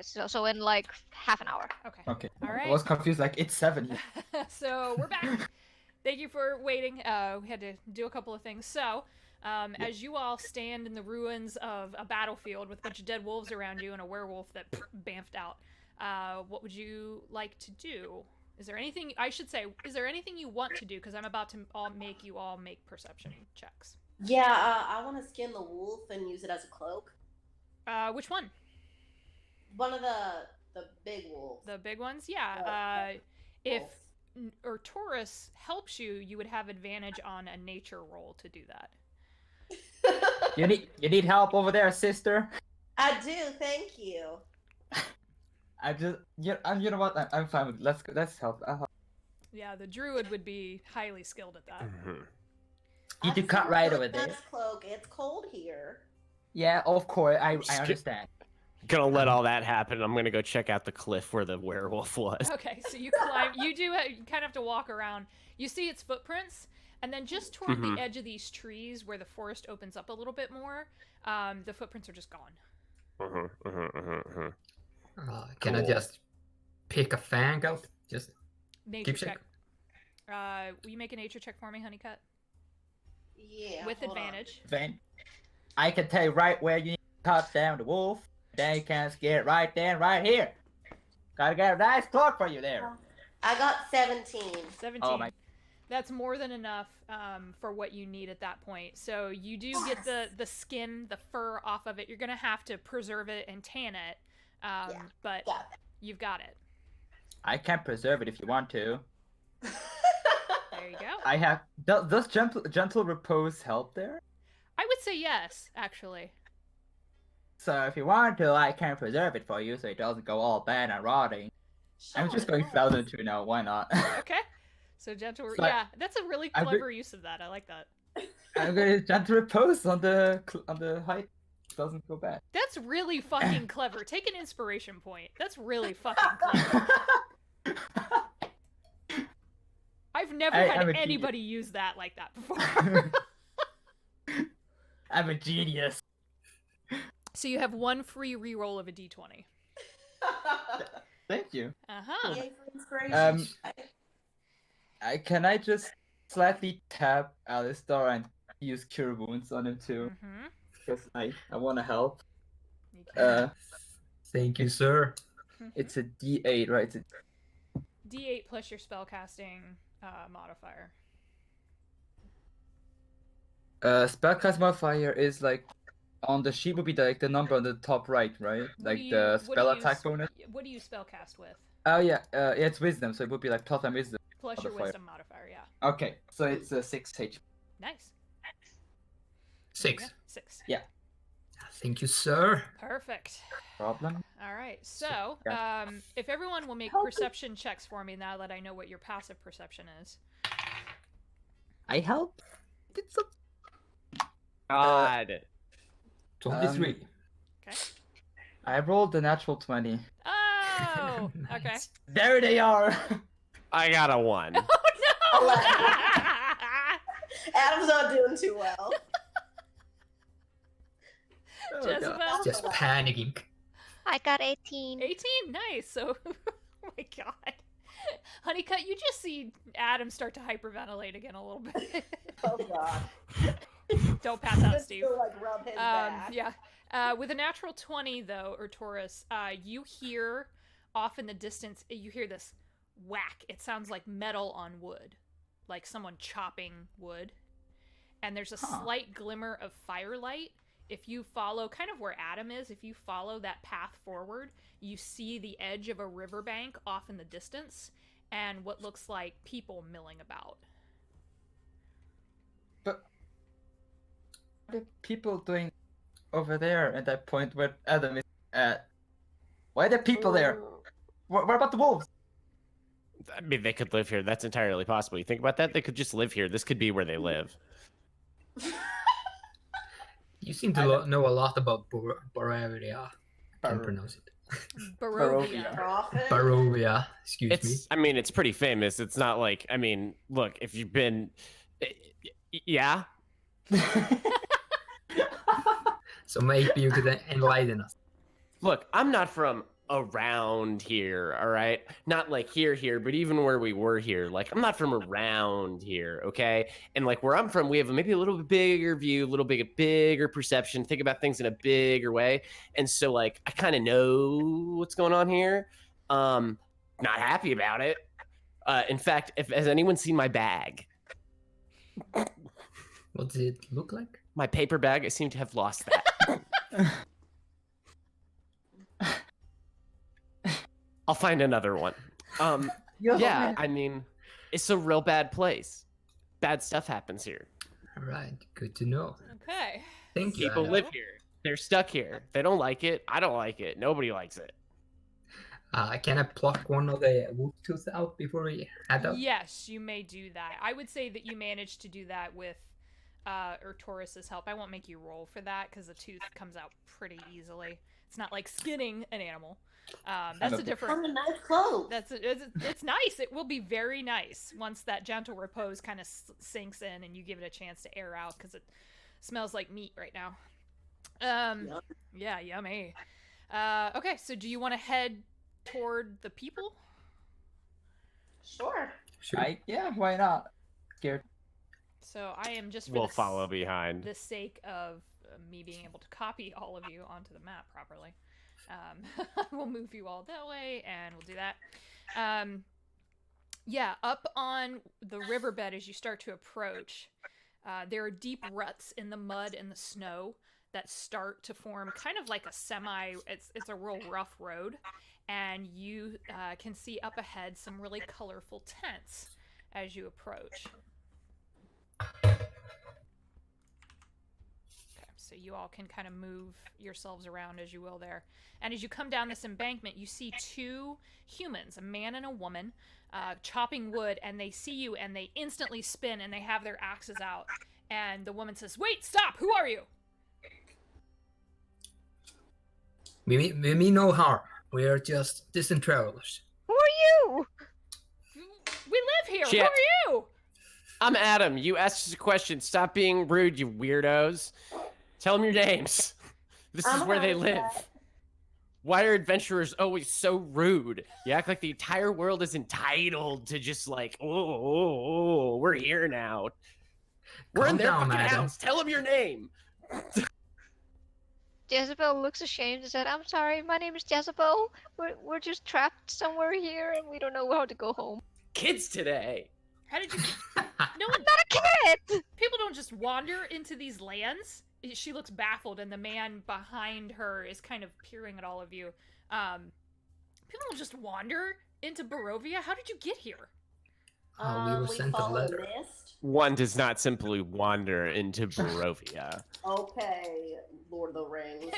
So in like half an hour. Okay. Okay. All right. I was confused. Like it's 7. So we're back. Thank you for waiting. We had to do a couple of things. So, as you all stand in the ruins of a battlefield with a bunch of dead wolves around you and a werewolf that bamfed out, what would you like to do? Is there anything you want to do? Because I'm about to make you all make perception checks. Yeah, I want to skin the wolf and use it as a cloak. Which one? One of the big wolves. The big ones? Yeah. If Taurus helps you, you would have advantage on a nature roll to do that. You need help over there, sister? I do, thank you. You know what? I'm fine with it. Let's help. I'll help. Yeah, the druid would be highly skilled at that. You can cut right over there. Cloak. It's cold here. Yeah, of course. I understand. Gonna let all that happen. I'm gonna go check out the cliff where the werewolf was. Okay, so you climb. You kind of have to walk around. You see its footprints, and then just toward the edge of these trees, where the forest opens up a little bit more, the footprints are just gone. Can I just pick a fang out? Just Nature keep check. Will you make a nature check for me, Honeycut? Yeah. With advantage. Then I can tell you right where you need to cut down the wolf. Then you can get right there, right here. Gotta get a nice clock for you there. I got 17. 17. Oh my. That's more than enough for what you need at that point. So you do get the skin, the fur off of it. You're going to have to preserve it and tan it. But you've got it. I can preserve it if you want to. There you go. I have. Does gentle repose help there? I would say yes, actually. So if you want to, I can preserve it for you so it doesn't go all bad and rotting. I'm just going 1,002 now. Why not? Okay. So gentle. So yeah, that's a really clever use of that. I like that. I'm going to gentle repose on the height. Doesn't go bad. That's really fucking clever. Take an inspiration point. That's really fucking clever. I've never had anybody use that like that before. I'm a genius. So you have one free reroll of a d20. Thank you. Uh-huh. Can I just slightly tap Alistar and use Cure Wounds on him too? Because I want to help. Thank you, sir. It's a D8, right? It's a... D8 plus your spellcasting modifier. Spellcast modifier is like on the sheet would be like the number on the top right? Like the spell attack bonus. What do you spellcast with? Oh yeah, it's wisdom, so it would be like plus and wisdom. Plus your wisdom modifier, yeah. Okay, so it's 6 HP. Nice. 6. 6. Yeah. Thank you, sir. Perfect. Problem. All right. So, if everyone will make perception checks for me now that I know what your passive perception is. I help. Did some. God. 23. Okay. I rolled the natural 20. Oh. Nice. Okay. There they are. I got a 1. Oh no! Adam's not doing too well. Jezebel? Just panicking. I got 18. 18? Nice. So, oh my god. Honeycut, you just see Adam start to hyperventilate again a little bit. Oh god. Don't pass out, Just Steve. to, like, rub his back. Yeah. With a natural 20, though, or Taurus, you hear off in the distance, you hear this whack. It sounds like metal on wood, like someone chopping wood. And there's a slight glimmer of firelight. If you follow kind of where Adam is, if you follow that path forward, you see the edge of a riverbank off in the distance and what looks like people milling about. But what are people doing over there at that point where Adam is at? Why are there people there? What about the wolves? I mean, they could live here. That's entirely possible. You think about that? They could just live here. This could be where they live. You seem to know a lot about Barovia. Can't pronounce it. Barovia. Barovia. Excuse me. I mean, it's pretty famous. It's not like, I mean, look, if you've been, yeah. So maybe you could enlighten us. Look, I'm not from around here, all right? Not like here, but even where we were here. Like, I'm not from around here, okay? And like where I'm from, we have maybe a little bit bigger view, a little bit bigger perception, think about things in a bigger way. And so like I kind of know what's going on here. Not happy about it. In fact, if has anyone seen my bag? What does it look like? My paper bag, I seem to have lost that. I'll find another one. Yeah, I mean, it's a real bad place. Bad stuff happens here. All right, good to know. Okay. Thank you. People Adam. live here. They're stuck here. They don't like it. I don't like it. Nobody likes it. Can I pluck one of the wolf tooth out before we head out? Yes, you may do that. I would say that you managed to do that with Taurus's help. I won't make you roll for that because the tooth comes out pretty easily. It's not like skinning an animal. That's a different. On a nice clothes. It's nice. It will be very nice once that gentle repose kind of sinks in and you give it a chance to air out because it smells like meat right now. Yeah, yummy. Okay, so do you want to head toward the people? Sure. Yeah, why not? Scared. So I am just for We'll follow behind. the sake of me being able to copy all of you onto the map properly. We'll move you all that way, and we'll do that. Yeah, up on the riverbed as you start to approach, there are deep ruts in the mud and the snow that start to form kind of like a it's a real rough road, and you can see up ahead some really colorful tents as you approach. So you all can kind of move yourselves around as you will there. And as you come down this embankment, you see two humans, a man and a woman, chopping wood, and they see you and they instantly spin and they have their axes out. And the woman says, "Wait, stop! Who are you?" We mean no harm. We are just distant travelers. Who are you? We live here! Shit. Who are you? I'm Adam. You asked us a question. Stop being rude, you weirdos. Tell them your names. This is where they live. Why are adventurers always so rude? You act like the entire world is entitled to just like, oh, we're here now. We're in their fucking house. Tell them your name. Jezebel looks ashamed and said, "I'm sorry, my name is Jezebel. We're just trapped somewhere here and we don't know how to go home." Kids today. How did you... No, I'm not a kid! people don't just wander into these lands. She looks baffled, and the man behind her is kind of peering at all of you. People don't just wander into Barovia. How did you get here? We were sent a letter. Mist. One does not simply wander into Barovia. Okay, Lord of the Rings.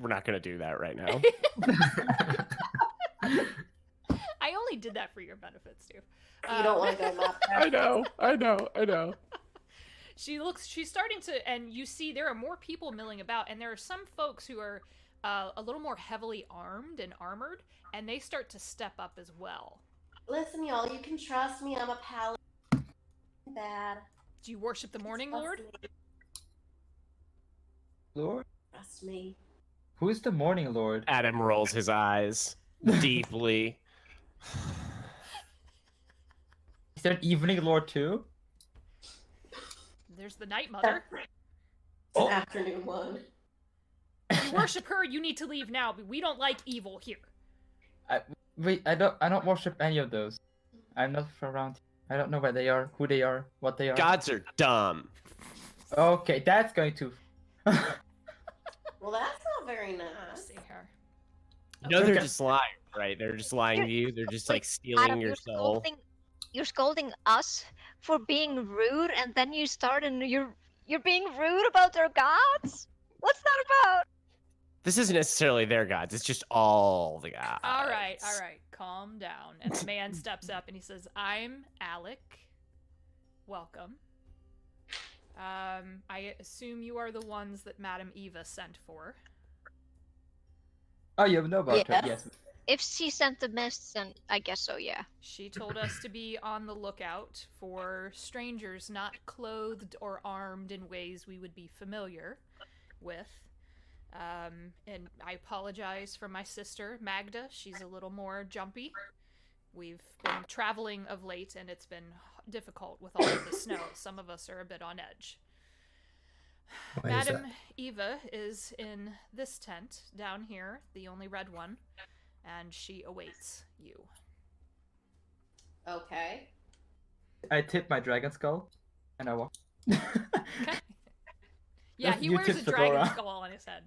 We're not going to do that right now. I only did that for your benefit, Stu. You don't want to go map. I know. She's starting to, and you see there are more people milling about, and there are some folks who are a little more heavily armed and armored, and they start to step up as well. Listen, y'all, you can trust me. I'm a paladin. Bad. Do you worship the Morning Lord? Lord? Trust me. Who is the Morning Lord? Adam rolls his eyes deeply. Is there an Evening Lord too? There's the Night Mother. It's an afternoon one. You worship her, you need to leave now, but we don't like evil here. I don't worship any of those. I'm not from around. I don't know where they are, who they are, what they are. Gods are dumb. Okay, that's going to. Well, that's not very nice. Let's see here. You know they're just lying, right? They're just lying to you. They're just like stealing Adam, your soul. You're scolding us for being rude, and then you start and you're being rude about their gods? What's that about? This isn't necessarily their gods. It's just all the gods. All right. Calm down. And the man steps up and he says, "I'm Alec. Welcome. I assume you are the ones that Madam Eva sent for." Oh, you know about her? Yes. Yes. If she sent the mists, then I guess so, yeah. She told us to be on the lookout for strangers not clothed or armed in ways we would be familiar with. And I apologize for my sister, Magda. She's a little more jumpy. We've been traveling of late, and it's been difficult with all of the snow. Some of us are a bit on edge. Why is Madam that? Eva is in this tent down here, the only red one, and she awaits you. Okay. I tip my dragon skull, and I walk. Okay. Yeah, That's he you wears tip a dragon fedora. skull on his head.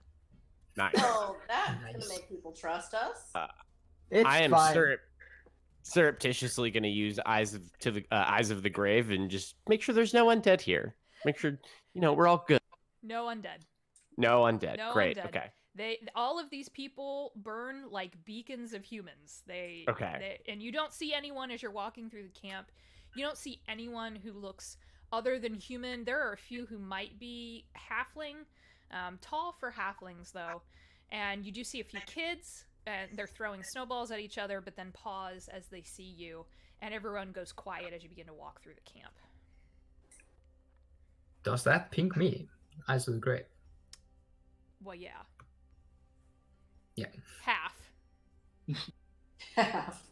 Nice. Oh, that's Nice. gonna make people trust us. It's I am fine. surreptitiously going to use eyes of the grave and just make sure there's no undead here. Make sure we're all good. No undead. No undead. No Great. undead. Okay. All of these people burn like beacons of humans. Okay. And you don't see anyone as you're walking through the camp. You don't see anyone who looks other than human. There are a few who might be halfling, tall for halflings though. And you do see a few kids, and they're throwing snowballs at each other, but then pause as they see you, and everyone goes quiet as you begin to walk through the camp. Does that pink me? Eyes of the Grave. Well, yeah. Yeah. Half. Half.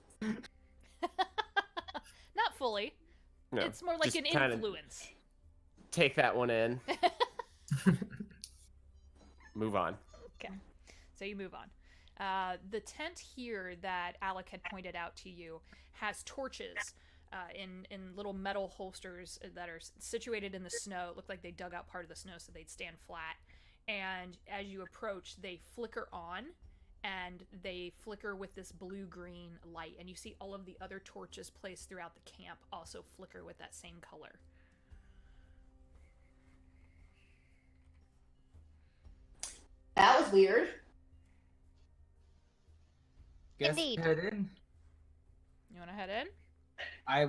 Not fully. No, It's more like just an kinda influence. Take that one in. Move on. Okay. So you move on. The tent here that Alec had pointed out to you has torches in little metal holsters that are situated in the snow. It looked like they dug out part of the snow so they'd stand flat. And as you approach, they flicker on, and they flicker with this blue-green light. And you see all of the other torches placed throughout the camp also flicker with that same color. That was weird. Guess Indeed. head in. You want to head in? I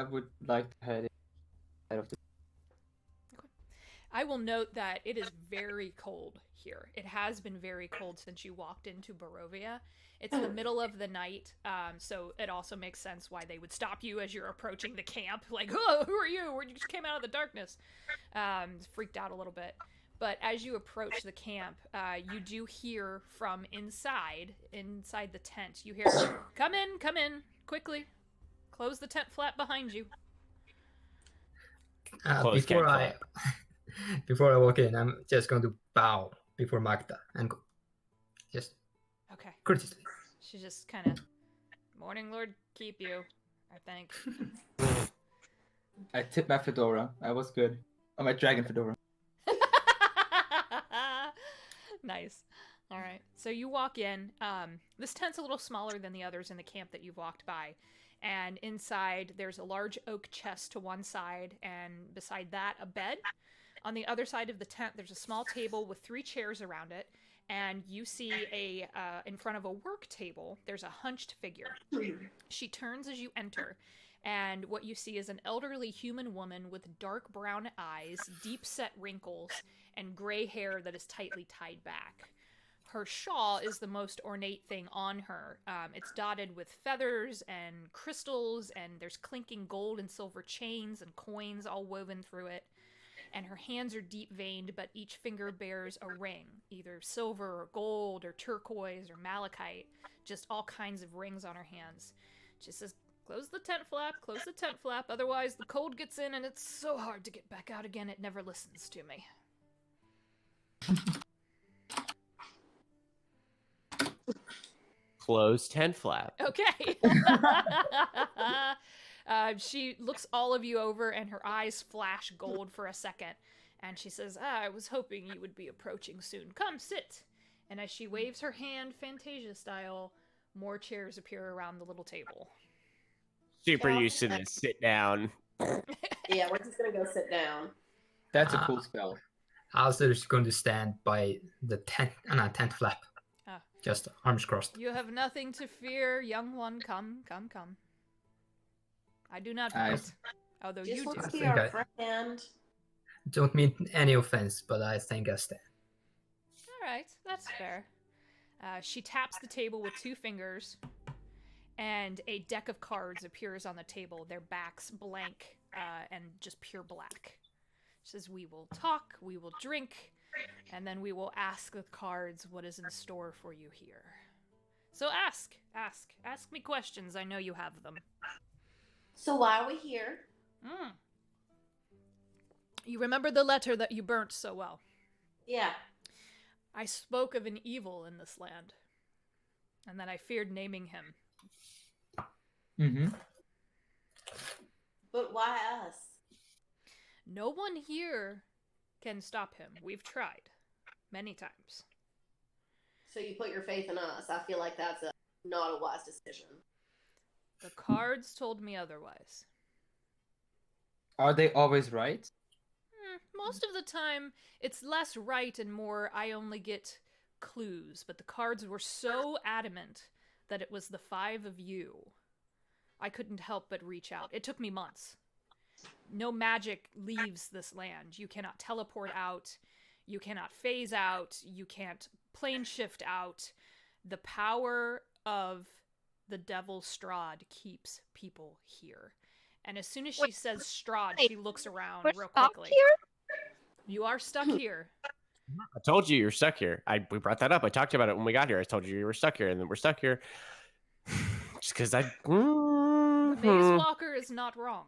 would like to head in. Head of the... I will note that it is very cold here. It has been very cold since you walked into Barovia. It's the middle of the night, so it also makes sense why they would stop you as you're approaching the camp. Like, oh, who are you? You just came out of the darkness. Freaked out a little bit. But as you approach the camp, you do hear from inside the tent. You hear, come in, quickly. Close the tent flap behind you. Close Before camp I before I walk in, I'm just going to bow before Magda and go. Just Okay. courteously. She just kind of, morning, Lord, keep you, I think. I tipped my fedora. I was good. Oh, my dragon fedora. Nice. All right. So you walk in. This tent's a little smaller than the others in the camp that you've walked by. And inside, there's a large oak chest to one side, and beside that, a bed. On the other side of the tent, there's a small table with 3 chairs around it, and you see in front of a work table, there's a hunched figure. She turns as you enter, and what you see is an elderly human woman with dark brown eyes, deep-set wrinkles, and gray hair that is tightly tied back. Her shawl is the most ornate thing on her. It's dotted with feathers and crystals, and there's clinking gold and silver chains and coins all woven through it. And her hands are deep-veined, but each finger bears a ring, either silver or gold or turquoise or malachite, just all kinds of rings on her hands. She says, close the tent flap, otherwise the cold gets in and it's so hard to get back out again, it never listens to me. Close tent flap. Okay. She looks all of you over, and her eyes flash gold for a second. And she says, I was hoping you would be approaching soon. Come, sit. And as she waves her hand, Fantasia style, more chairs appear around the little table. Super used to this. Sit down. Yeah, we're just gonna go sit down. That's a cool spell. Alistair's going to stand by the tent flap. Ah. Just arms crossed. You have nothing to fear, young one. Come. I do not I- fight. Although Just you do. let's I be think our friend. Don't mean any offense, but I think I stand. All right, that's fair. She taps the table with 2 fingers, and a deck of cards appears on the table, their backs blank and just pure black. She says, we will talk, we will drink, And then we will ask the cards what is in store for you here. So ask me questions. I know you have them. So why are we here? You remember the letter that you burnt so well? Yeah. I spoke of an evil in this land, and that I feared naming him. Mm-hmm. But why us? No one here can stop him. We've tried many times. So you put your faith in us. I feel like that's not a wise decision. The cards told me otherwise. Are they always right? Most of the time, it's less right and more I only get clues, but the cards were so adamant that it was the 5 of you. I couldn't help but reach out. It took me months. No magic leaves this land. You cannot teleport out. You cannot phase out. You can't plane shift out. The power of the devil Strahd keeps people here. And as soon as she says Strahd, she looks around real quickly. Here? You are stuck here. I told you you're stuck here. We brought that up. I talked about it when we got here. I told you were stuck here, and then we're stuck here. Just because I... The Maze Walker is not wrong.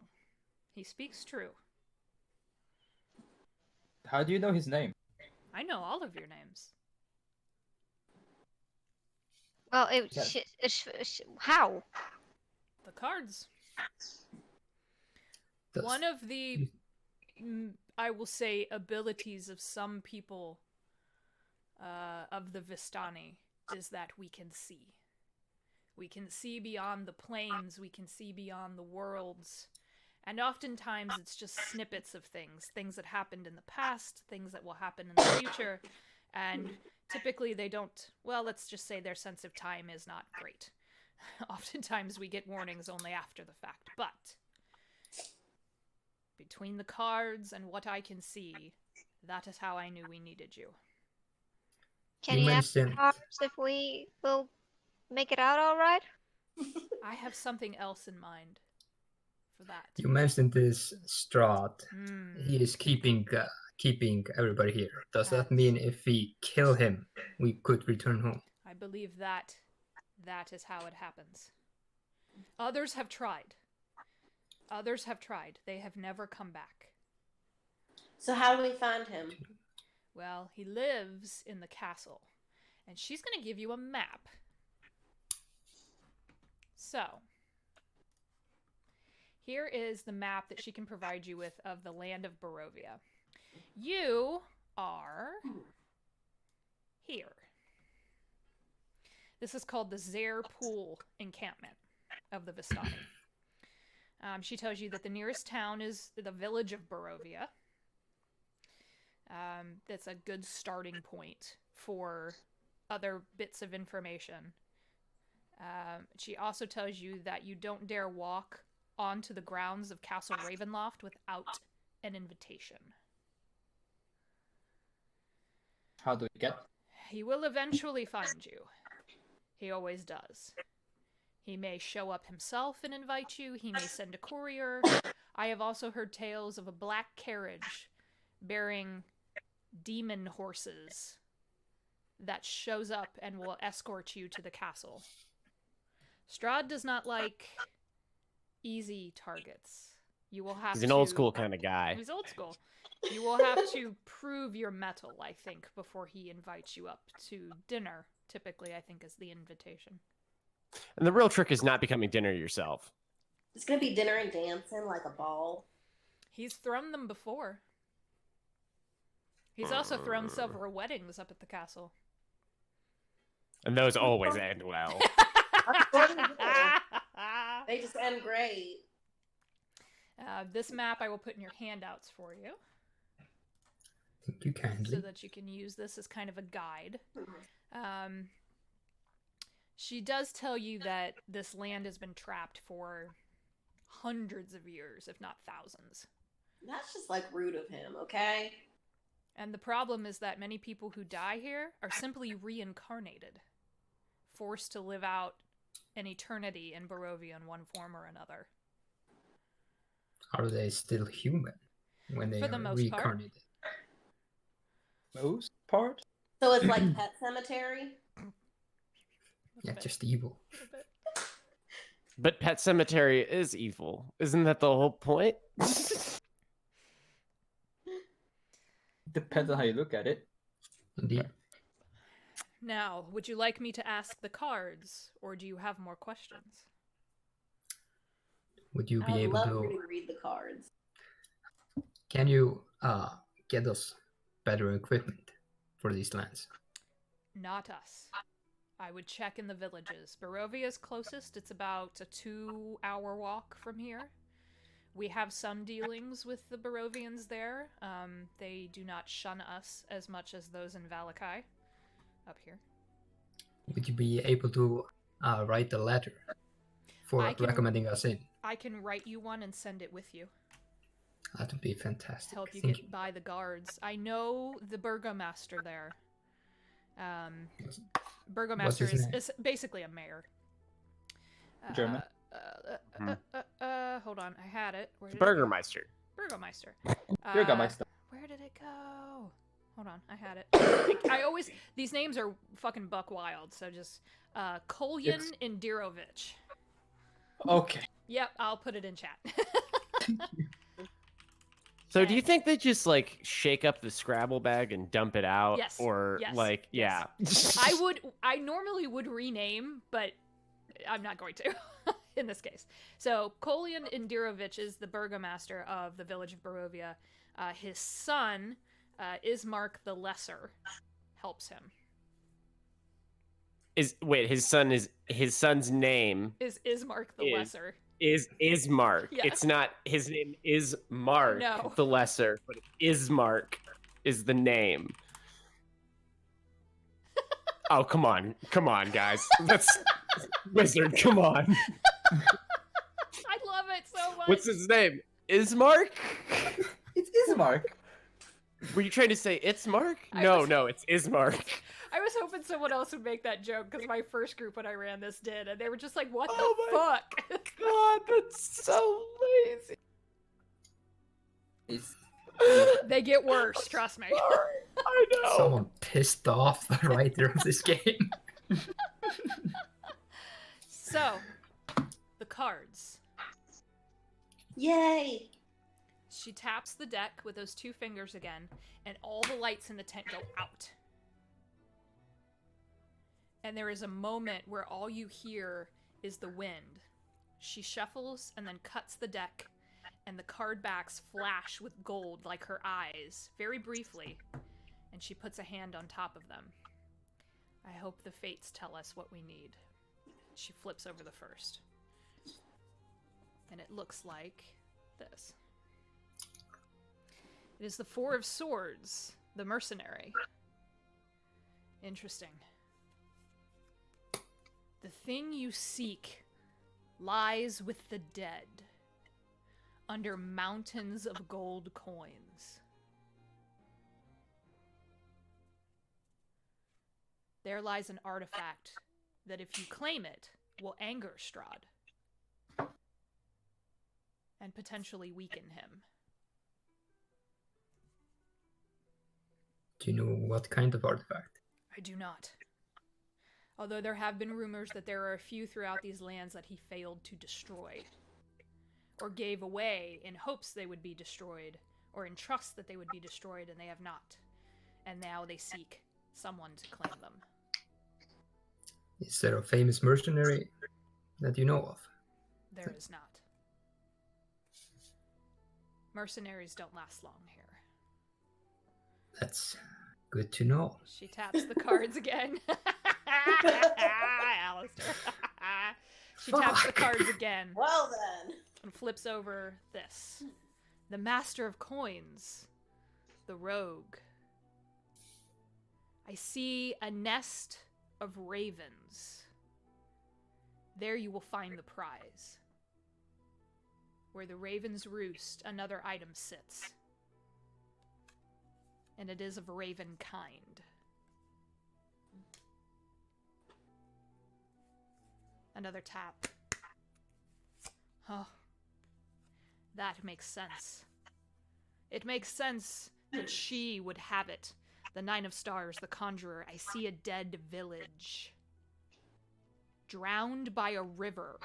He speaks true. How do you know his name? I know all of your names. Well, how? The cards. Does- One of the, I will say, abilities of some people of the Vistani is that we can see. We can see beyond the planes, we can see beyond the worlds. And oftentimes it's just snippets of things that happened in the past, things that will happen in the future. And typically they don't, well, let's just say their sense of time is not great. Oftentimes we get warnings only after the fact. But between the cards and what I can see, that is how I knew we needed you. Can You you ask mentioned- us if we will make it out all right? I have something else in mind for that. You mentioned this Strahd. Hmm. He is keeping everybody here. Does that mean if we kill him, we could return home? I believe that is how it happens. Others have tried. They have never come back. So how do we find him? Well, he lives in the castle. And she's going to give you a map. So, here is the map that she can provide you with of the land of Barovia. You are here. This is called the Zare Pool encampment of the Vistani. She tells you that the nearest town is the village of Barovia. That's a good starting point for other bits of information. She also tells you that you don't dare walk onto the grounds of Castle Ravenloft without an invitation. How do we get? He will eventually find you. He always does. He may show up himself and invite you. He may send a courier. I have also heard tales of a black carriage bearing demon horses that shows up and will escort you to the castle. Strahd does not like easy targets. You will have He's an old school kind of guy. He's old school. You will have to prove your mettle, I think, before he invites you up to dinner. Typically, I think, is the invitation. And the real trick is not becoming dinner yourself. It's gonna be dinner and dancing like a ball. He's thrown them before. He's also thrown several weddings up at the castle. And those always end well. They just end great. This map I will put in your handouts for you, Thank you kindly. so that you can use this as kind of a guide. She does tell you that this land has been trapped for hundreds of years, if not thousands. That's just like rude of him, okay? And the problem is that many people who die here are simply reincarnated, forced to live out an eternity in Barovia in one form or another. Are they still human when they For the are most part. reincarnated? most part. So it's like Pet Cemetery. Yeah, just evil. But Pet Cemetery is evil. Isn't that the whole point? Depends on how you look at it. Indeed. Now, would you like me to ask the cards, or do you have more questions? Would you I be would able love to? for you to read the cards. Can you get us better equipment for these lands? Not us. I would check in the villages. Barovia is closest. It's about a 2-hour walk from here. We have some dealings with the Barovians there. They do not shun us as much as those in Valakai up here. Would you be able to write a letter for I can- recommending us in? I can write you one and send it with you. That would be fantastic. Help you Thank get by the guards. I know the burgomaster there. Burgomaster his name? is basically a mayor. German? Hold on, I had it. Where did Burgermeister. Burgomaster. Bürgermeister. Where did it go? Hold on, I had it. I always these names are fucking buck wild, so just Kolyan Indirovich. Okay. Yep, I'll put it in chat. So do you think they just like shake up the Scrabble bag and dump it out? Yes, Or yes, like, yes. yeah. I normally would rename, but I'm not going to in this case. So Kolyan Indirovich is the burgomaster of the village of Barovia. His son, Ismark the Lesser, helps him. His son's name Is Ismark the Lesser. is Ismark. Yeah. It's not his name is Mark No. the Lesser, but Ismark is the name. Oh, come on, guys. That's Wizard, come on. I love it so much. What's his name? Ismark? It's Ismark. Were you trying to say it's Mark? I No, was- no, it's Ismark. I was hoping someone else would make that joke because my first group when I ran this did, and they were just like, "What Oh the my fuck?" God, that's so lazy. It's They get worse, trust me. I know. Someone pissed off the writer of this game. So, the cards. Yay! She taps the deck with those 2 fingers again, and all the lights in the tent go out. And there is a moment where all you hear is the wind. She shuffles and then cuts the deck, and the card backs flash with gold like her eyes, very briefly, and she puts a hand on top of them. I hope the fates tell us what we need. She flips over the first. And it looks like this. It is the 4 of Swords, the mercenary. Interesting. The thing you seek lies with the dead, under mountains of gold coins. There lies an artifact that, if you claim it, will anger Strahd and potentially weaken him. Do you know what kind of artifact? I do not. Although there have been rumors that there are a few throughout these lands that he failed to destroy, or gave away in hopes they would be destroyed, or in trust that they would be destroyed, and they have not. And now they seek someone to claim them. Is there a famous mercenary that you know of? There is not. Mercenaries don't last long here. That's good to know. She taps the cards again. Alistair. She taps the Fuck. cards again Well then. and flips over this. The Master of Coins. The Rogue. I see a nest of ravens. There you will find the prize. Where the ravens roost, another item sits. And it is of raven kind. Another tap. Oh. That makes sense. It makes sense that she would have it. The 9 of Stars, the Conjurer. I see a dead village. Drowned by a river.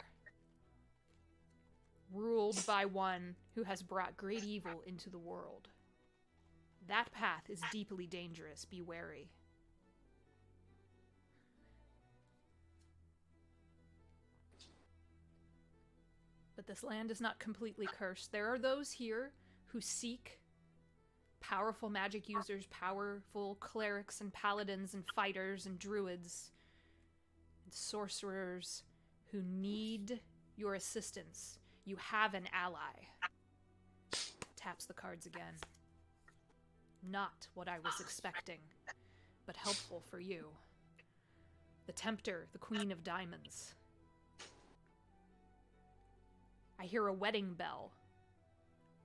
Ruled by one who has brought great evil into the world. That path is deeply dangerous. Be wary. But this land is not completely cursed. There are those here who seek powerful magic users, powerful clerics and paladins and fighters and druids and sorcerers who need your assistance. You have an ally. Taps the cards again. Not what I was expecting, but helpful for you. The Tempter, the Queen of Diamonds. I hear a wedding bell.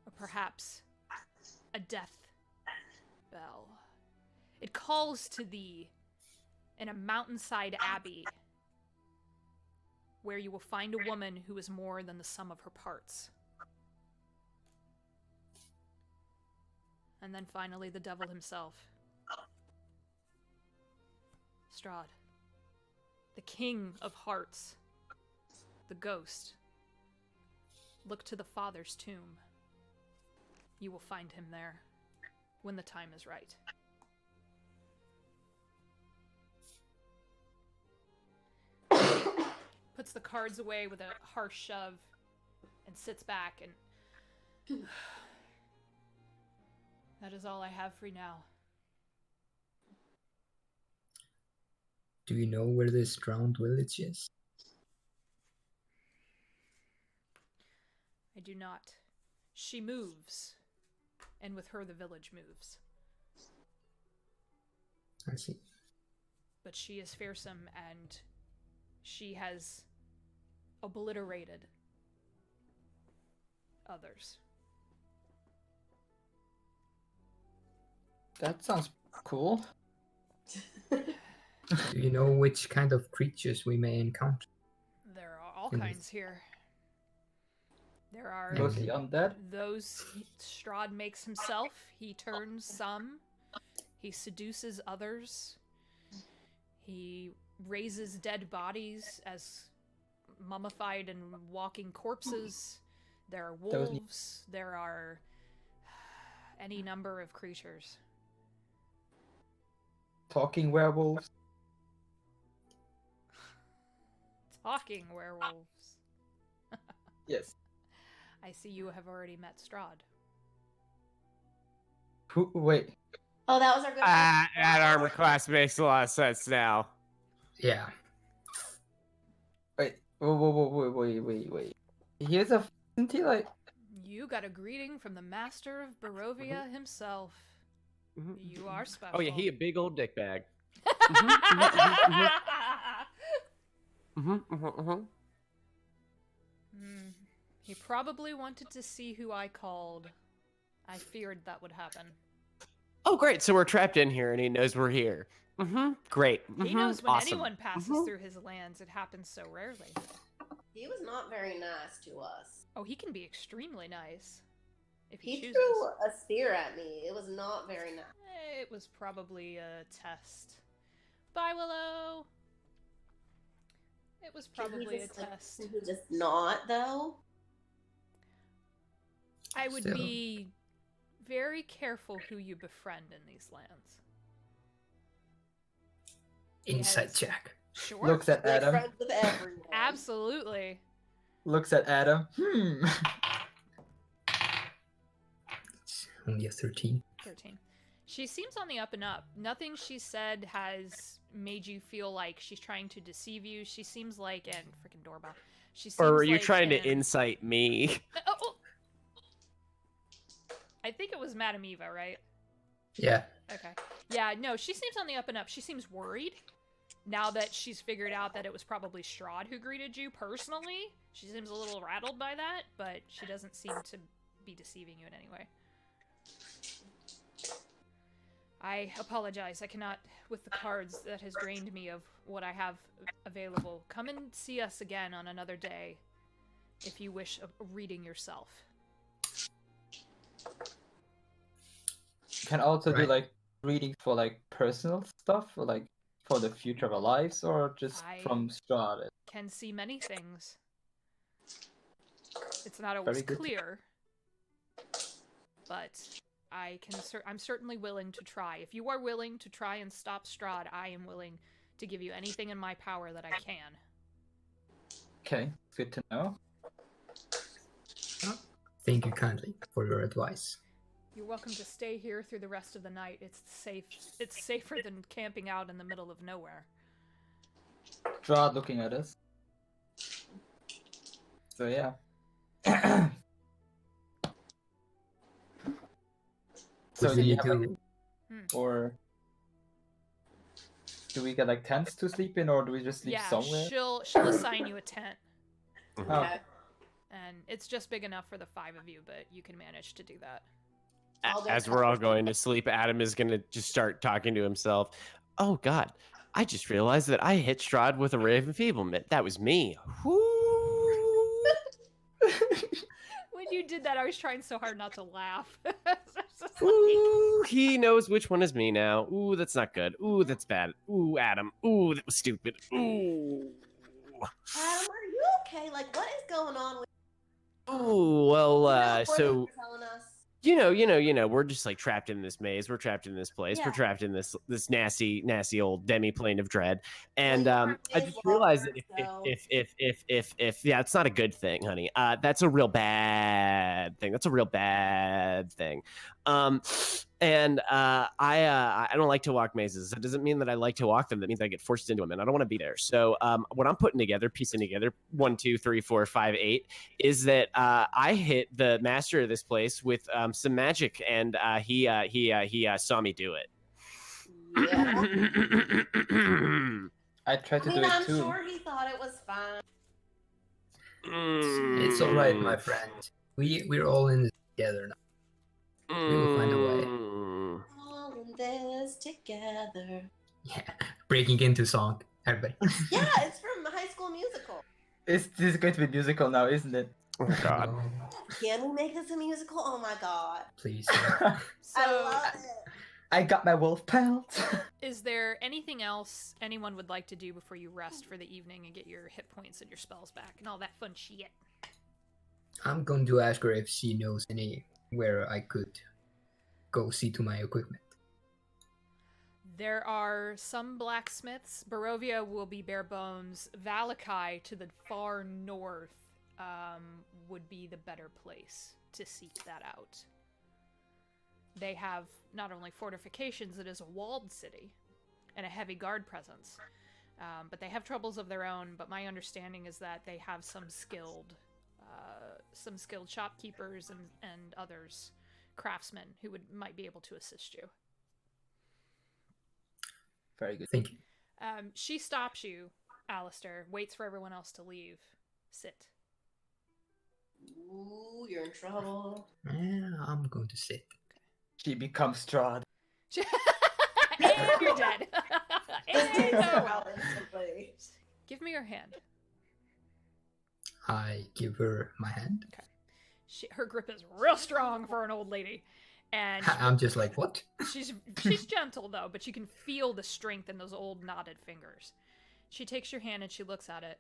Or perhaps a death bell. It calls to thee in a mountainside abbey where you will find a woman who is more than the sum of her parts. And then finally the devil himself. Strahd. The King of Hearts. The ghost. Look to the father's tomb. You will find him there when the time is right. Puts the cards away with a harsh shove and sits back and... That is all I have for you now. Do you know where this drowned village is? I do not. She moves, and with her the village moves. I see. But she is fearsome, and she has obliterated others. That sounds cool. Do you know which kind of creatures we may encounter? There are all In kinds here. There are Mostly undead. those Strahd makes himself. He turns some. He seduces others. He raises dead bodies as mummified and walking corpses. There are wolves. There are any number of creatures. Talking werewolves. Talking werewolves. Yes. I see you have already met Strahd. Who? Wait. Oh, that was our good friend. That armor class makes a lot of sense now. Yeah. Wait. Wait. Here's a. Isn't he like? You got a greeting from the master of Barovia himself. You are special. Oh yeah, he a big old dick bag. He probably wanted to see who I called. I feared that would happen. Oh great, so we're trapped in here and he knows we're here. Great. He knows when awesome. anyone passes through his lands. It happens so rarely. He was not very nice to us. Oh, he can be extremely nice. If he He chooses. threw a spear at me. It was not very nice. It was probably a test. Bye, Willow. It was probably a test. Should we just not, though? I would Still. be very careful who you befriend in these lands. Insight Yes. check. Sure. Looks at We're Adam. friends with everyone. Absolutely. Looks at Adam. It's only a 13. 13. She seems on the up and up. Nothing she said has made you feel like she's trying to deceive you. She seems like an freaking doorbell. She seems Or were you like trying to an- incite me? Oh. I think it was Madam Eva, right? Yeah. Okay. Yeah, no, she seems on the up and up. She seems worried now that she's figured out that it was probably Strahd who greeted you personally. She seems a little rattled by that, but she doesn't seem to be deceiving you in any way. I apologize. I cannot, with the cards, that has drained me of what I have available. Come and see us again on another day if you wish a reading yourself. Can also do Right. like readings for like personal stuff, or like for the future of our lives, or just I- from Strahd? Can see many things. It's not Very always good. clear, but I'm certainly willing to try. If you are willing to try and stop Strahd, I am willing to give you anything in my power that I can. Okay, good to know. Thank you kindly for your advice. You're welcome to stay here through the rest of the night. It's safe. It's safer than camping out in the middle of nowhere. Strahd looking at us. So yeah. So Would do we you need have like, to? or do we get like tents to sleep in, or do we just sleep Yeah, somewhere? she'll assign you a tent, Oh, Okay. and it's just big enough for the 5 of you, but you can manage to do that. I'll go As we're all cover. going to sleep, Adam is going to just start talking to himself. Oh, God. I just realized that I hit Strahd with a ray of enfeeblement. That was me. Whoo! When you did that, I was trying so hard not to laugh. Ooh, he knows which one is me now. Ooh, that's not good. Ooh, that's bad. Ooh, Adam. Ooh, that was stupid. Ooh. Adam, are you okay? Like, what is going on with Ooh, well, what so you were telling us? you know, we're just like trapped in this maze. We're trapped in this place. Yeah. We're trapped in this nasty old demi-plane of dread. And Well, you are I a just maze realized that lover, if yeah, it's not a good thing, honey. That's a real bad thing. That's a real bad thing. I don't like to walk mazes. That doesn't mean that I like to walk them. That means I get forced into them, and I don't want to be there. So what I'm putting together, piecing together, 1, 2, 3, 4, 5, 8, is that I hit the master of this place with some magic, and he saw me do it. Yeah. I tried to do it I'm too. sure he thought it was fine. It's all right, my friend. We're all in this together now. We will find a way. All in this together. Yeah, breaking into song, everybody. Yeah, it's from High School Musical. This is going to be musical now, isn't it? Oh God. No, Can we make this a musical? Oh my god. please. I So, love it. I got my wolf pelt. is there anything else anyone would like to do before you rest for the evening and get your hit points and your spells back and all that fun shit? I'm going to ask her if she knows anywhere I could go see to my equipment. There are some blacksmiths. Barovia will be bare bones. Valakai to the far north would be the better place to seek that out. They have not only fortifications, it is a walled city and a heavy guard presence. But they have troubles of their own, but my understanding is that they have some skilled shopkeepers and others, craftsmen, who might be able to assist you. Very good. Thank you. She stops you, Alistair, waits for everyone else to leave. Sit. Ooh, you're in trouble. Yeah, I'm going to sit. She becomes Strahd. And you're dead. This takes And her no. out instantly. Give me your hand. I give her my hand. Her grip is real strong for an old lady. And I'm just like, what? she's gentle, though, but you can feel the strength in those old knotted fingers. She takes your hand and she looks at it.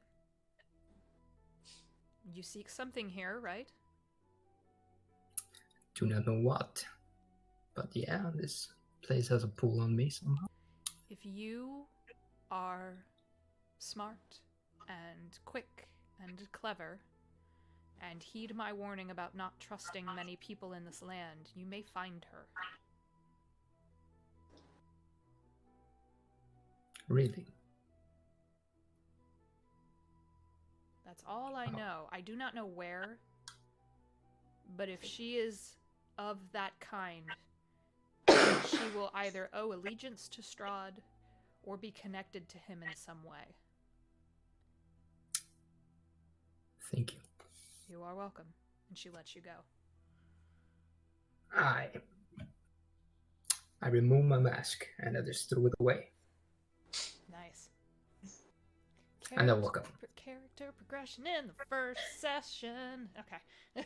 You seek something here, right? Do not know what. But yeah, this place has a pull on me somehow. If you are smart and quick and clever, and heed my warning about not trusting many people in this land, you may find her. Really? That's all I know. I do not know where, but if she is of that kind, she will either owe allegiance to Strahd or be connected to him in some way. Thank you. You are welcome. And she lets you go. I remove my mask and I just threw it away. Nice. And I walk up. Character progression in the first session. Okay.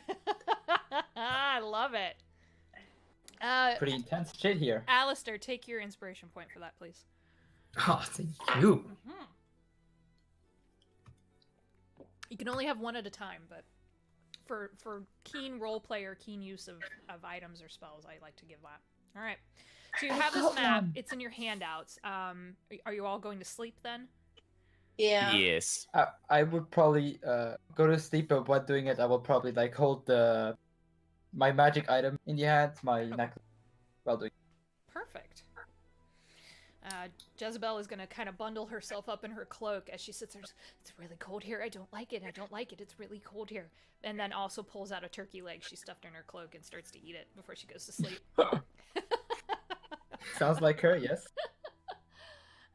I love it. Pretty intense shit here. Alistair, take your inspiration point for that, please. Oh, thank you. You can only have one at a time, but for keen role player, keen use of items or spells, I like to give that. All right. So you have this map. It's in your handouts. Are you all going to sleep then? Yeah. Yes. I would probably go to sleep, but while doing it, I will probably like hold my magic item in the hand, my necklace, while doing. Perfect. Jezebel is going to kind of bundle herself up in her cloak as she sits there. It's really cold here. I don't like it. I don't like it. It's really cold here. And then also pulls out a turkey leg she stuffed in her cloak and starts to eat it before she goes to sleep. Sounds like her, yes.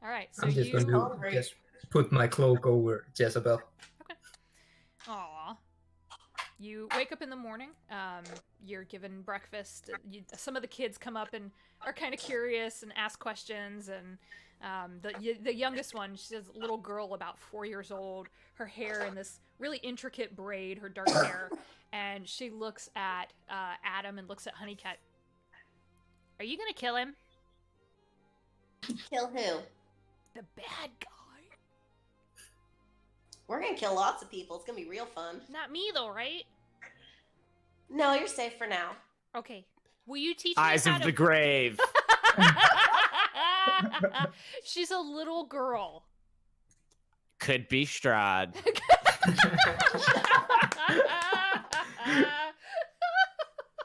All right, so I'm just going to just put my cloak over Jezebel. Okay. Aw. You wake up in the morning. You're given breakfast. Some of the kids come up and are kind of curious and ask questions. And the youngest one, she's a little girl about 4 years old. Her hair in this really intricate braid, her dark hair. And she looks at Adam and looks at Honeycutt. Are you gonna kill him? Kill who? The bad guy. We're gonna kill lots of people. It's gonna be real fun. Not me though, right? No, you're safe for now. Okay. Will you teach me Eyes how of to... the grave. She's a little girl. Could be Strahd.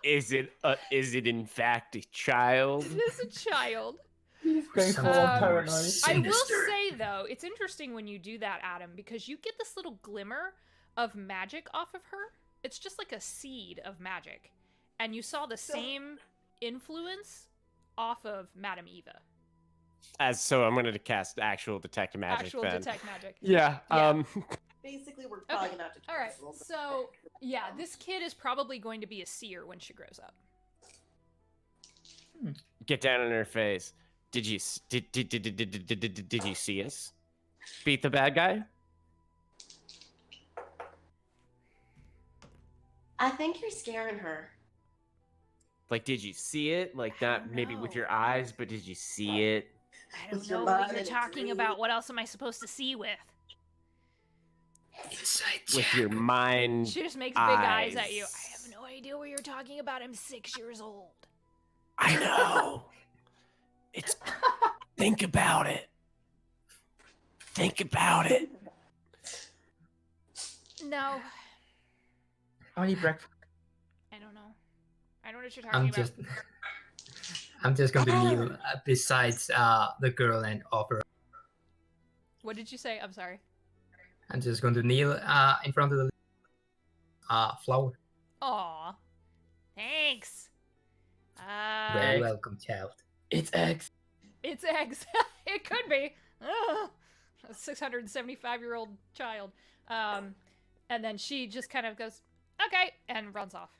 Is it in fact a child? It is a child. He's going full of paranoid. I will say though, it's interesting when you do that, Adam, because you get this little glimmer of magic off of her. It's just like a seed of magic. And you saw the same influence off of Madam Eva. So I'm going to cast actual detect magic. Actual then. detect magic. Yeah. Yeah. Basically, we're probably gonna have to. All right. this a little bit So quicker. yeah, this kid is probably going to be a seer when she grows up. Get down in her face. Did you see us beat the bad guy? I think you're scaring her. Like, did you see it? Like, I not don't maybe know. with your eyes, but did you see it? I don't With your know what mind you're and talking dream. about. What else am I supposed to see with? Inside With your mind. She just makes big eyes at you. I have no idea what you're talking about. I'm 6 years old. I know. It's. Think about it. Think about it. No, I need breakfast. I don't know. I don't know what you're talking I'm about. just I'm just going to kneel besides the girl and offer. What did you say? I'm sorry. I'm just going to kneel in front of the flower. Aw. Thanks. Very welcome, child. It's eggs. It's eggs. It could be. Ugh. A 675-year-old child. And then she just kind of goes, okay, and runs off.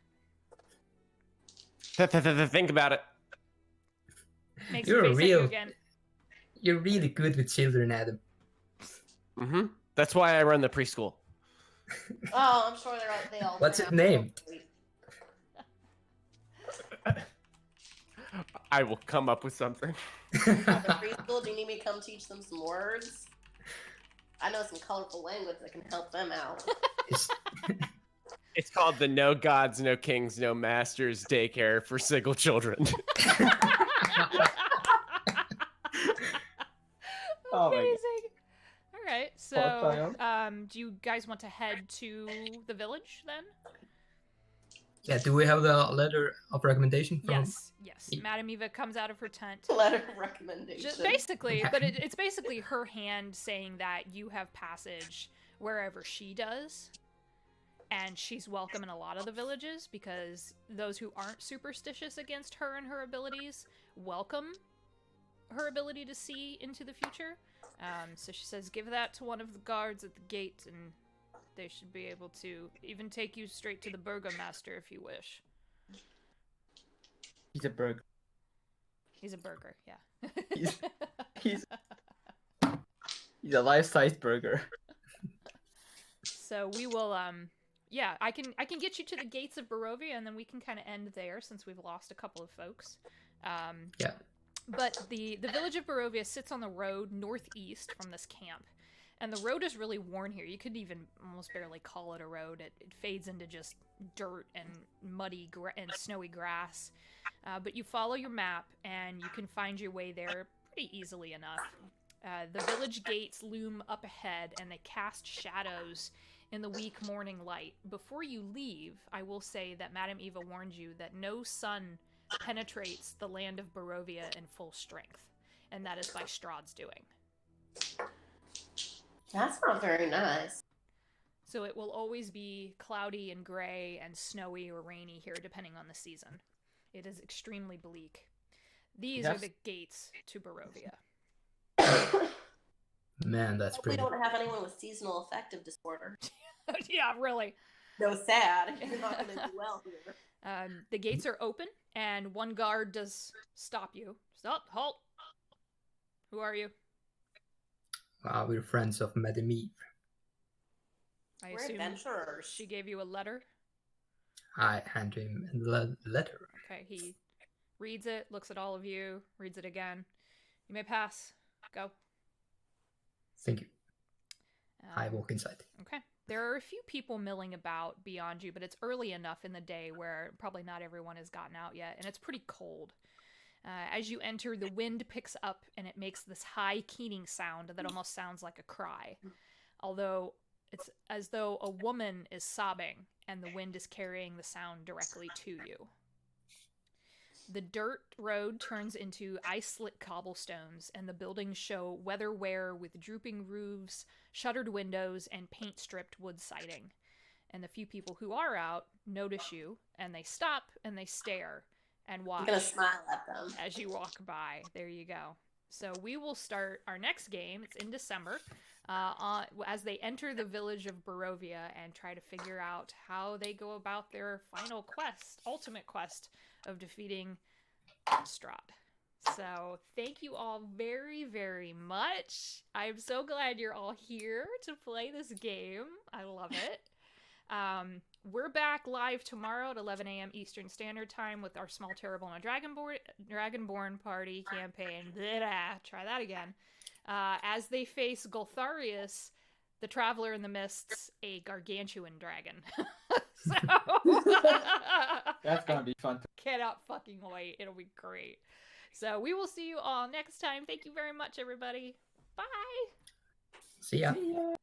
Think about it. Makes You're a face at you real. again. You're really good with children, Adam. Mm-hmm. That's why I run the preschool. Oh, I'm sure they all. What's turn it out named? sweet. I will come up with something. At the preschool, do you need me to come teach them some words? I know some colorful language that can help them out. It's called the No Gods, No Kings, No Masters Daycare for Single Children. Oh my God. Amazing. All right. So, child. do you guys want to head to the village then? Yeah, do we have the letter of recommendation from? Yes. Yes. Madam Eva comes out of her tent. Letter of recommendation. Just basically, but it's basically her hand saying that you have passage wherever she does. And she's welcome in a lot of the villages because those who aren't superstitious against her and her abilities welcome her ability to see into the future. So she says, give that to one of the guards at the gate and they should be able to even take you straight to the burgomaster if you wish. He's a burger. He's a burger, yeah. He's a life-sized burger. So we will yeah, I can get you to the gates of Barovia, and then we can kind of end there since we've lost a couple of folks. Yeah. But the village of Barovia sits on the road northeast from this camp. And the road is really worn here. You could even almost barely call it a road. It fades into just dirt and muddy and snowy grass. But you follow your map, and you can find your way there pretty easily enough. The village gates loom up ahead, and they cast shadows in the weak morning light. Before you leave, I will say that Madam Eva warned you that no sun penetrates the land of Barovia in full strength, and that is by Strahd's doing. That's not very nice. So it will always be cloudy and gray and snowy or rainy here, depending on the season. It is extremely bleak. These are the gates to Barovia. Man, that's pretty. We don't have anyone with seasonal affective disorder. Yeah, really. No, sad. You're not going to do well here. The gates are open, and one guard does stop you. Stop! Halt! Who are you? We're friends of Madam Eva. I We're assume adventurers. she gave you a letter. I hand him the letter. Okay, he reads it, looks at all of you, reads it again. You may pass. Go. Thank you. I walk inside. Okay. There are a few people milling about beyond you, but it's early enough in the day where probably not everyone has gotten out yet, and it's pretty cold. As you enter, the wind picks up, and it makes this high keening sound that almost sounds like a cry. Although it's as though a woman is sobbing, and the wind is carrying the sound directly to you. The dirt road turns into ice-slit cobblestones, and the buildings show weather wear with drooping roofs, shuttered windows, and paint-stripped wood siding. And the few people who are out notice you, and they stop, and they stare, and watch. I'm going to smile at them. As you walk by. There you go. So we will start our next game. It's in December. As they enter the village of Barovia and try to figure out how they go about their final quest, ultimate quest of defeating Strahd. So thank you all very, very much. I'm so glad you're all here to play this game. I love it. We're back live tomorrow at 11 a.m. Eastern Standard Time with our Small Terrible and a Dragonborn Party campaign. Try that again. As they face Goltharius, the Traveler in the Mists, a gargantuan dragon. So That's gonna be fun. Cannot fucking wait. It'll be great. So we will see you all next time. Thank you very much, everybody. Bye. See ya. See ya.